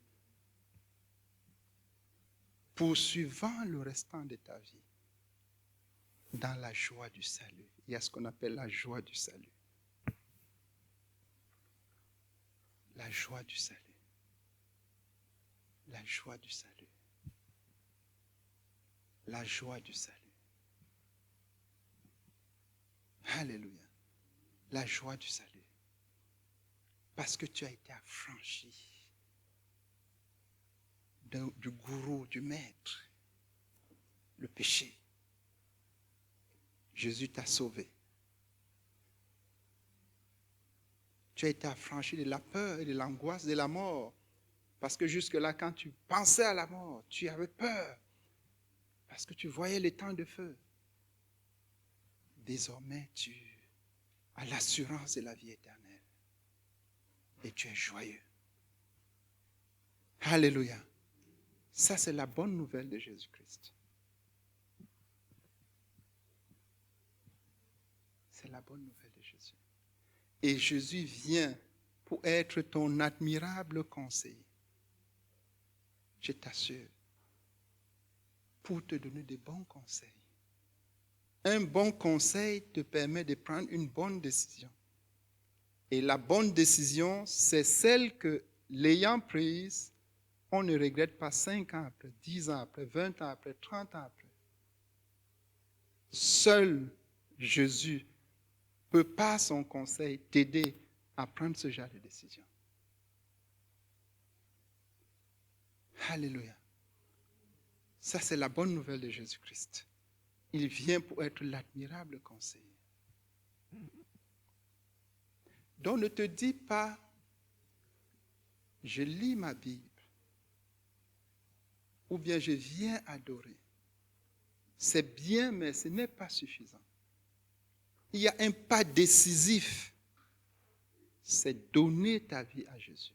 poursuivant le restant de ta vie dans la joie du salut? Il y a ce qu'on appelle la joie du salut. La joie du salut. La joie du salut. La joie du salut. Alléluia. La joie du salut. Parce que tu as été affranchi du gourou, du maître, le péché. Jésus t'a sauvé. Tu as été affranchi de la peur et de l'angoisse de la mort. Parce que jusque-là, quand tu pensais à la mort, tu avais peur. Parce que tu voyais les temps de feu. Désormais, tu as l'assurance de la vie éternelle. Et tu es joyeux. Alléluia. Ça, c'est la bonne nouvelle de Jésus-Christ. C'est la bonne nouvelle de Jésus. Et Jésus vient pour être ton admirable conseiller. Je t'assure. Pour te donner de bons conseils. Un bon conseil te permet de prendre une bonne décision. Et la bonne décision, c'est celle que, l'ayant prise, on ne regrette pas 5 ans après, 10 ans après, 20 ans après, 30 ans après. Seul Jésus peut, par son conseil, t'aider à prendre ce genre de décision. Alléluia. Ça, c'est la bonne nouvelle de Jésus-Christ. Il vient pour être l'admirable conseiller. Donc ne te dis pas, je lis ma Bible, ou bien je viens adorer. C'est bien, mais ce n'est pas suffisant. Il y a un pas décisif, c'est donner ta vie à Jésus.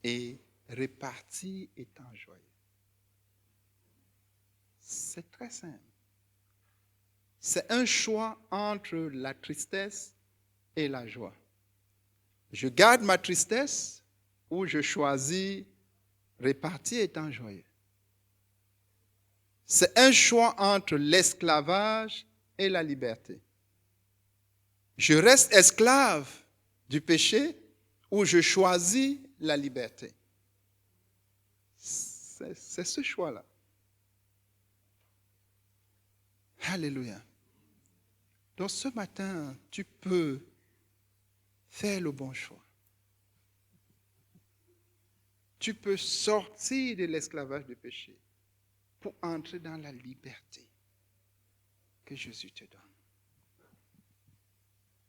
Et repartir étant joyeux. C'est très simple. C'est un choix entre la tristesse et la joie. Je garde ma tristesse ou je choisis repartir étant joyeux. C'est un choix entre l'esclavage et la liberté. Je reste esclave du péché ou je choisis la liberté. C'est ce choix-là. Alléluia. Donc ce matin, tu peux faire le bon choix. Tu peux sortir de l'esclavage du péché pour entrer dans la liberté que Jésus te donne.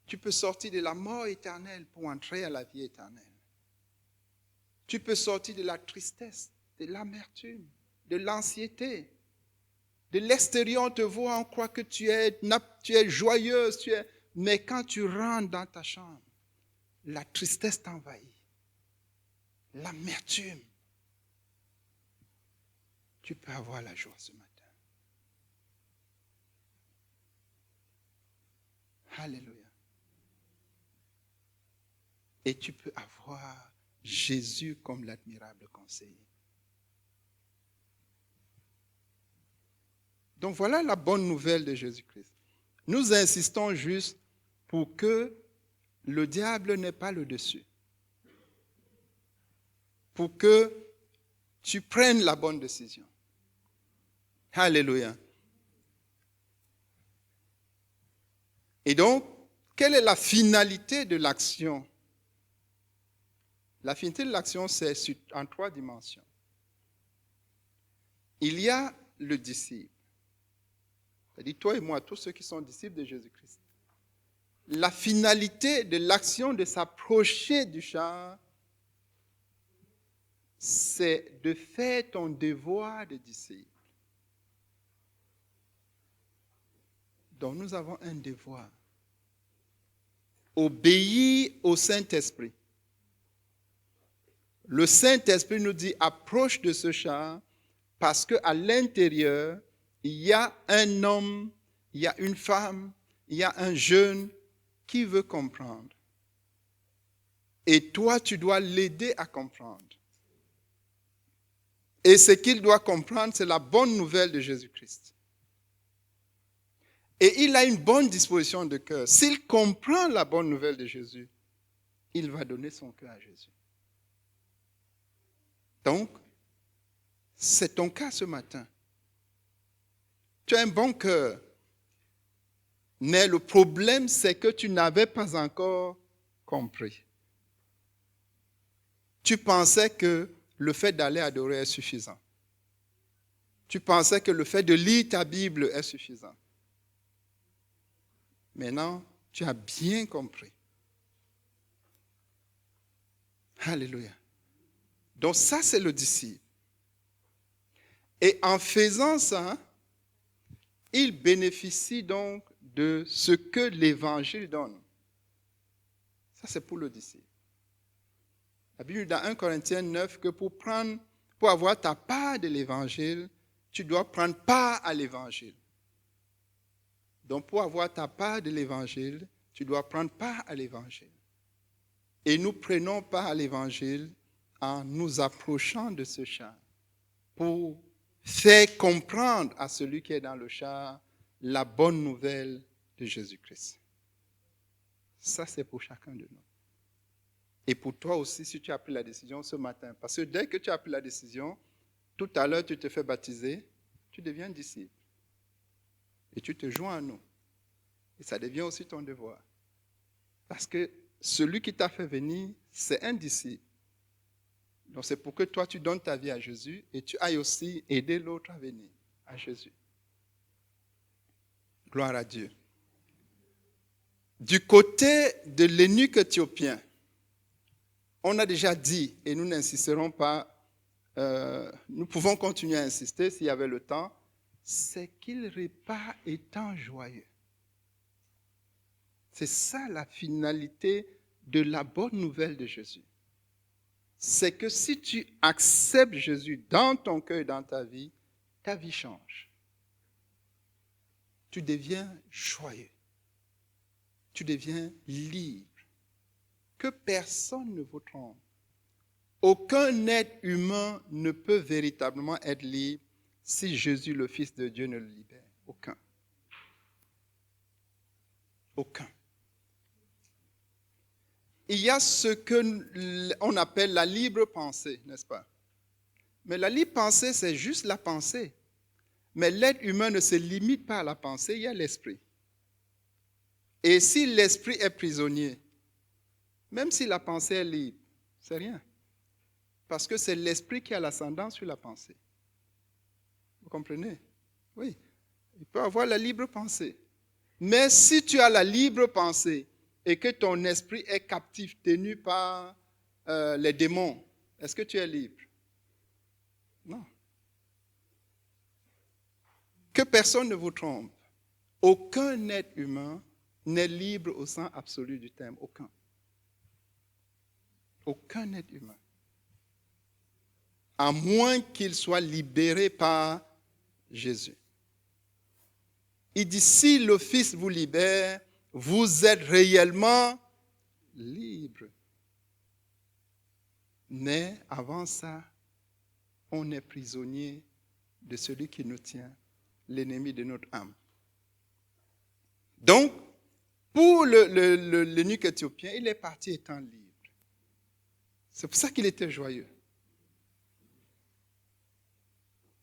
Tu peux sortir de la mort éternelle pour entrer à la vie éternelle. Tu peux sortir de la tristesse, de l'amertume, de l'anxiété. De l'extérieur, on te voit, on croit que tu es joyeuse, Mais quand tu rentres dans ta chambre, la tristesse t'envahit, l'amertume. Tu peux avoir la joie ce matin. Alléluia. Et tu peux avoir Jésus comme l'admirable conseiller. Donc voilà la bonne nouvelle de Jésus-Christ. Nous insistons juste pour que le diable n'ait pas le dessus. Pour que tu prennes la bonne décision. Alléluia. Et donc, quelle est la finalité de l'action? La finalité de l'action, c'est en 3 dimensions. Il y a le disciple. C'est-à-dire toi et moi, tous ceux qui sont disciples de Jésus-Christ. La finalité de l'action de s'approcher du char, c'est de faire ton devoir de disciple. Donc nous avons un devoir. Obéir au Saint-Esprit. Le Saint-Esprit nous dit, approche de ce char parce qu'à l'intérieur, il y a un homme, il y a une femme, il y a un jeune qui veut comprendre. Et toi, tu dois l'aider à comprendre. Et ce qu'il doit comprendre, c'est la bonne nouvelle de Jésus-Christ. Et il a une bonne disposition de cœur. S'il comprend la bonne nouvelle de Jésus, il va donner son cœur à Jésus. Donc, c'est ton cas ce matin. Tu as un bon cœur. Mais le problème, c'est que tu n'avais pas encore compris. Tu pensais que le fait d'aller adorer est suffisant. Tu pensais que le fait de lire ta Bible est suffisant. Maintenant, tu as bien compris. Alléluia. Donc ça, c'est le disciple. Et en faisant ça, il bénéficie donc de ce que l'Évangile donne. Ça, c'est pour le disciple. La Bible dit dans 1 Corinthiens 9 que pour avoir ta part de l'Évangile, tu dois prendre part à l'Évangile. Donc, pour avoir ta part de l'Évangile, tu dois prendre part à l'Évangile. Et nous prenons part à l'Évangile en nous approchant de ce char pour faire comprendre à celui qui est dans le char la bonne nouvelle de Jésus-Christ. Ça, c'est pour chacun de nous. Et pour toi aussi, si tu as pris la décision ce matin. Parce que dès que tu as pris la décision, tout à l'heure, tu te fais baptiser, tu deviens disciple. Et tu te joins à nous. Et ça devient aussi ton devoir. Parce que celui qui t'a fait venir, c'est un disciple. Donc c'est pour que toi, tu donnes ta vie à Jésus et tu ailles aussi aider l'autre à venir à Jésus. Gloire à Dieu. Du côté de l'eunuque éthiopien, on a déjà dit, et nous n'insisterons pas, nous pouvons continuer à insister s'il y avait le temps, c'est qu'il repart étant joyeux. C'est ça la finalité de la bonne nouvelle de Jésus. C'est que si tu acceptes Jésus dans ton cœur et dans ta vie change. Tu deviens joyeux. Tu deviens libre. Que personne ne vous trompe. Aucun être humain ne peut véritablement être libre si Jésus, le Fils de Dieu, ne le libère. Aucun. Aucun. Il y a ce qu'on appelle la libre pensée, n'est-ce pas? Mais la libre pensée, c'est juste la pensée. Mais l'être humain ne se limite pas à la pensée, il y a l'esprit. Et si l'esprit est prisonnier, même si la pensée est libre, c'est rien. Parce que c'est l'esprit qui a l'ascendant sur la pensée. Vous comprenez? Oui. Il peut avoir la libre pensée. Mais si tu as la libre pensée et que ton esprit est captif, tenu par les démons, est-ce que tu es libre? Non. Que personne ne vous trompe. Aucun être humain n'est libre au sens absolu du terme. Aucun. Aucun être humain. À moins qu'il soit libéré par Jésus. Il dit, si le Fils vous libère, vous êtes réellement libre. Mais avant ça, on est prisonnier de celui qui nous tient, l'ennemi de notre âme. Donc, pour l'eunuque éthiopien, il est parti étant libre. C'est pour ça qu'il était joyeux.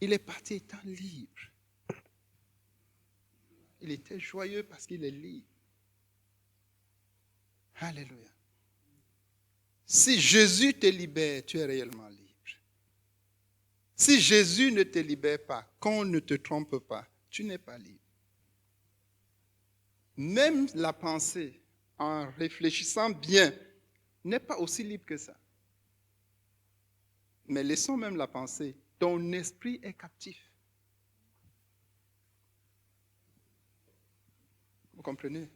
Il est parti étant libre. Il était joyeux parce qu'il est libre. Alléluia. Si Jésus te libère, tu es réellement libre. Si Jésus ne te libère pas, qu'on ne te trompe pas, tu n'es pas libre. Même la pensée, en réfléchissant bien, n'est pas aussi libre que ça. Mais laissons même la pensée. Ton esprit est captif. Vous comprenez?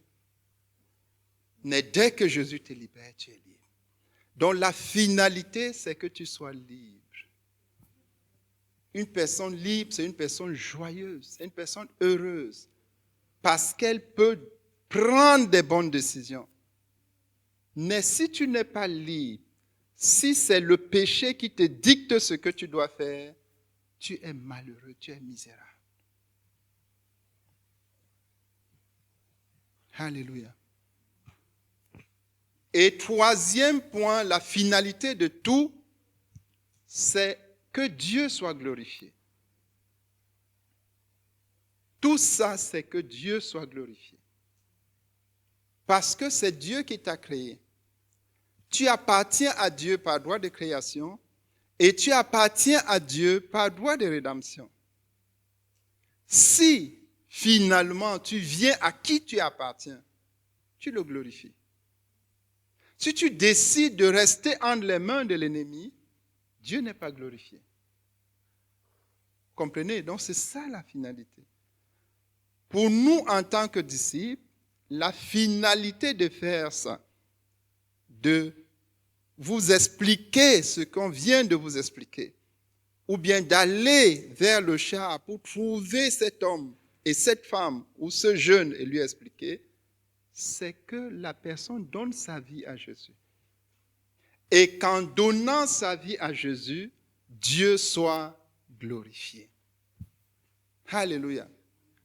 Mais dès que Jésus te libère, tu es libre. Donc la finalité, c'est que tu sois libre. Une personne libre, c'est une personne joyeuse, c'est une personne heureuse. Parce qu'elle peut prendre des bonnes décisions. Mais si tu n'es pas libre, si c'est le péché qui te dicte ce que tu dois faire, tu es malheureux, tu es misérable. Alléluia. Et troisième point, la finalité de tout, c'est que Dieu soit glorifié. Tout ça, c'est que Dieu soit glorifié. Parce que c'est Dieu qui t'a créé. Tu appartiens à Dieu par droit de création et tu appartiens à Dieu par droit de rédemption. Si finalement tu viens à qui tu appartiens, tu le glorifies. Si tu décides de rester entre les mains de l'ennemi, Dieu n'est pas glorifié. Comprenez? Donc c'est ça la finalité. Pour nous en tant que disciples, la finalité de faire ça, de vous expliquer ce qu'on vient de vous expliquer, ou bien d'aller vers le char pour trouver cet homme et cette femme ou ce jeune et lui expliquer, c'est que la personne donne sa vie à Jésus. Et qu'en donnant sa vie à Jésus, Dieu soit glorifié. Alléluia.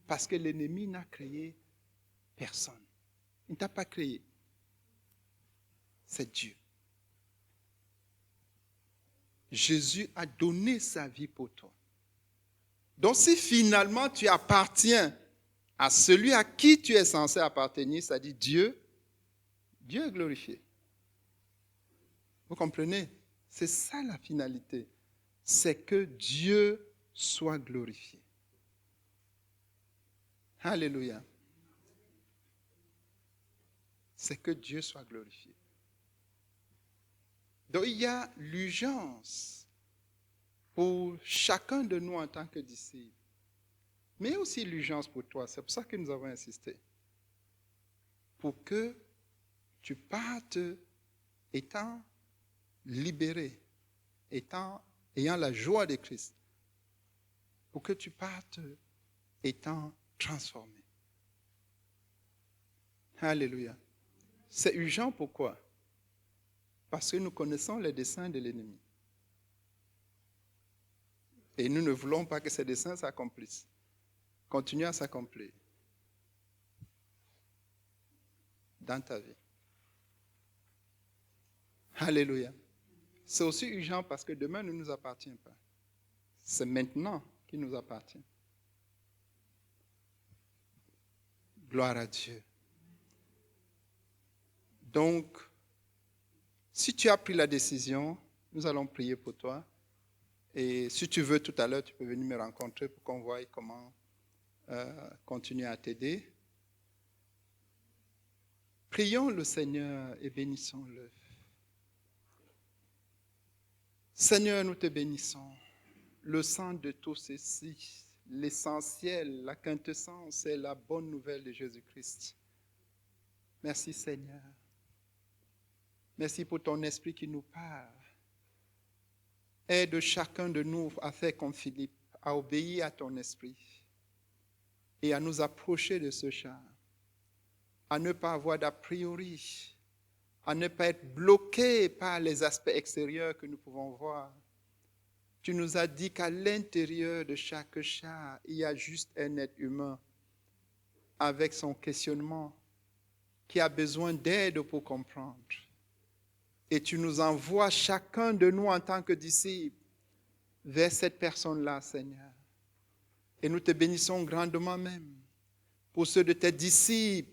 Parce que l'ennemi n'a créé personne. Il ne t'a pas créé. C'est Dieu. Jésus a donné sa vie pour toi. Donc si finalement tu appartiens à celui à qui tu es censé appartenir, c'est-à-dire Dieu, Dieu est glorifié. Vous comprenez? C'est ça la finalité. C'est que Dieu soit glorifié. Alléluia. C'est que Dieu soit glorifié. Donc il y a l'urgence pour chacun de nous en tant que disciples, mais aussi l'urgence pour toi. C'est pour ça que nous avons insisté. Pour que tu partes étant libéré, ayant la joie de Christ. Pour que tu partes étant transformé. Alléluia. C'est urgent pourquoi? Parce que nous connaissons les desseins de l'ennemi. Et nous ne voulons pas que ces desseins s'accomplissent. Continuent à s'accomplir dans ta vie. Alléluia. C'est aussi urgent parce que demain ne nous appartient pas. C'est maintenant qu'il nous appartient. Gloire à Dieu. Donc, si tu as pris la décision, nous allons prier pour toi. Et si tu veux, tout à l'heure, tu peux venir me rencontrer pour qu'on voie comment continuer à t'aider. Prions le Seigneur et bénissons-le. Seigneur, nous te bénissons. Le sang de tout ceci, l'essentiel, la quintessence, c'est la bonne nouvelle de Jésus-Christ. Merci Seigneur. Merci pour ton esprit qui nous parle. Aide chacun de nous à faire comme Philippe, à obéir à ton esprit et à nous approcher de ce char, à ne pas avoir d'a priori, à ne pas être bloqué par les aspects extérieurs que nous pouvons voir. Tu nous as dit qu'à l'intérieur de chaque char, il y a juste un être humain avec son questionnement qui a besoin d'aide pour comprendre. Et tu nous envoies chacun de nous en tant que disciples vers cette personne-là, Seigneur. Et nous te bénissons grandement même pour ceux de tes disciples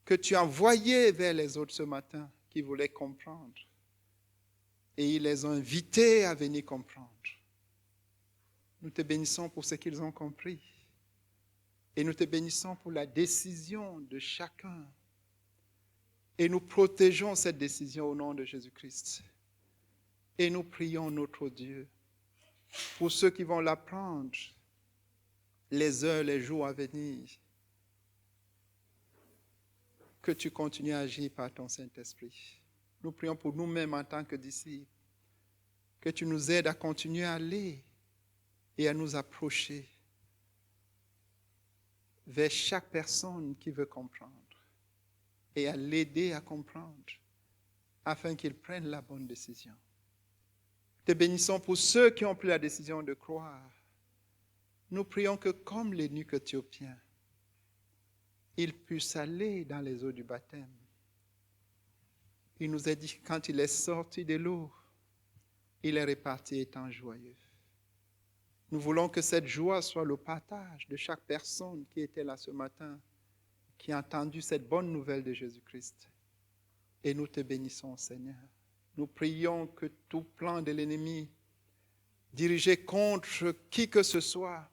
que tu as envoyés vers les autres ce matin qui voulaient comprendre. Et ils les ont invités à venir comprendre. Nous te bénissons pour ce qu'ils ont compris. Et nous te bénissons pour la décision de chacun. Et nous protégeons cette décision au nom de Jésus-Christ. Et nous prions notre Dieu pour ceux qui vont l'apprendre les heures, les jours à venir. Que tu continues à agir par ton Saint-Esprit. Nous prions pour nous-mêmes en tant que disciples. Que tu nous aides à continuer à aller et à nous approcher vers chaque personne qui veut comprendre et à l'aider à comprendre afin qu'il prenne la bonne décision. Te bénissons pour ceux qui ont pris la décision de croire. Nous prions que comme l'eunuque éthiopien, ils puissent aller dans les eaux du baptême. Il nous a dit que quand il est sorti de l'eau, il est reparti étant joyeux. Nous voulons que cette joie soit le partage de chaque personne qui était là ce matin, qui a entendu cette bonne nouvelle de Jésus-Christ. Et nous te bénissons, Seigneur. Nous prions que tout plan de l'ennemi dirigé contre qui que ce soit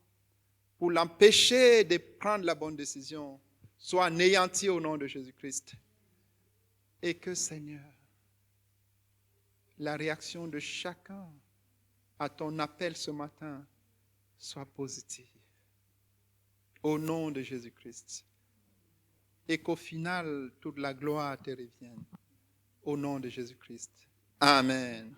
pour l'empêcher de prendre la bonne décision soit anéanti au nom de Jésus-Christ. Et que, Seigneur, la réaction de chacun à ton appel ce matin soit positive. Au nom de Jésus-Christ. Et qu'au final, toute la gloire te revienne. Au nom de Jésus-Christ. Amen.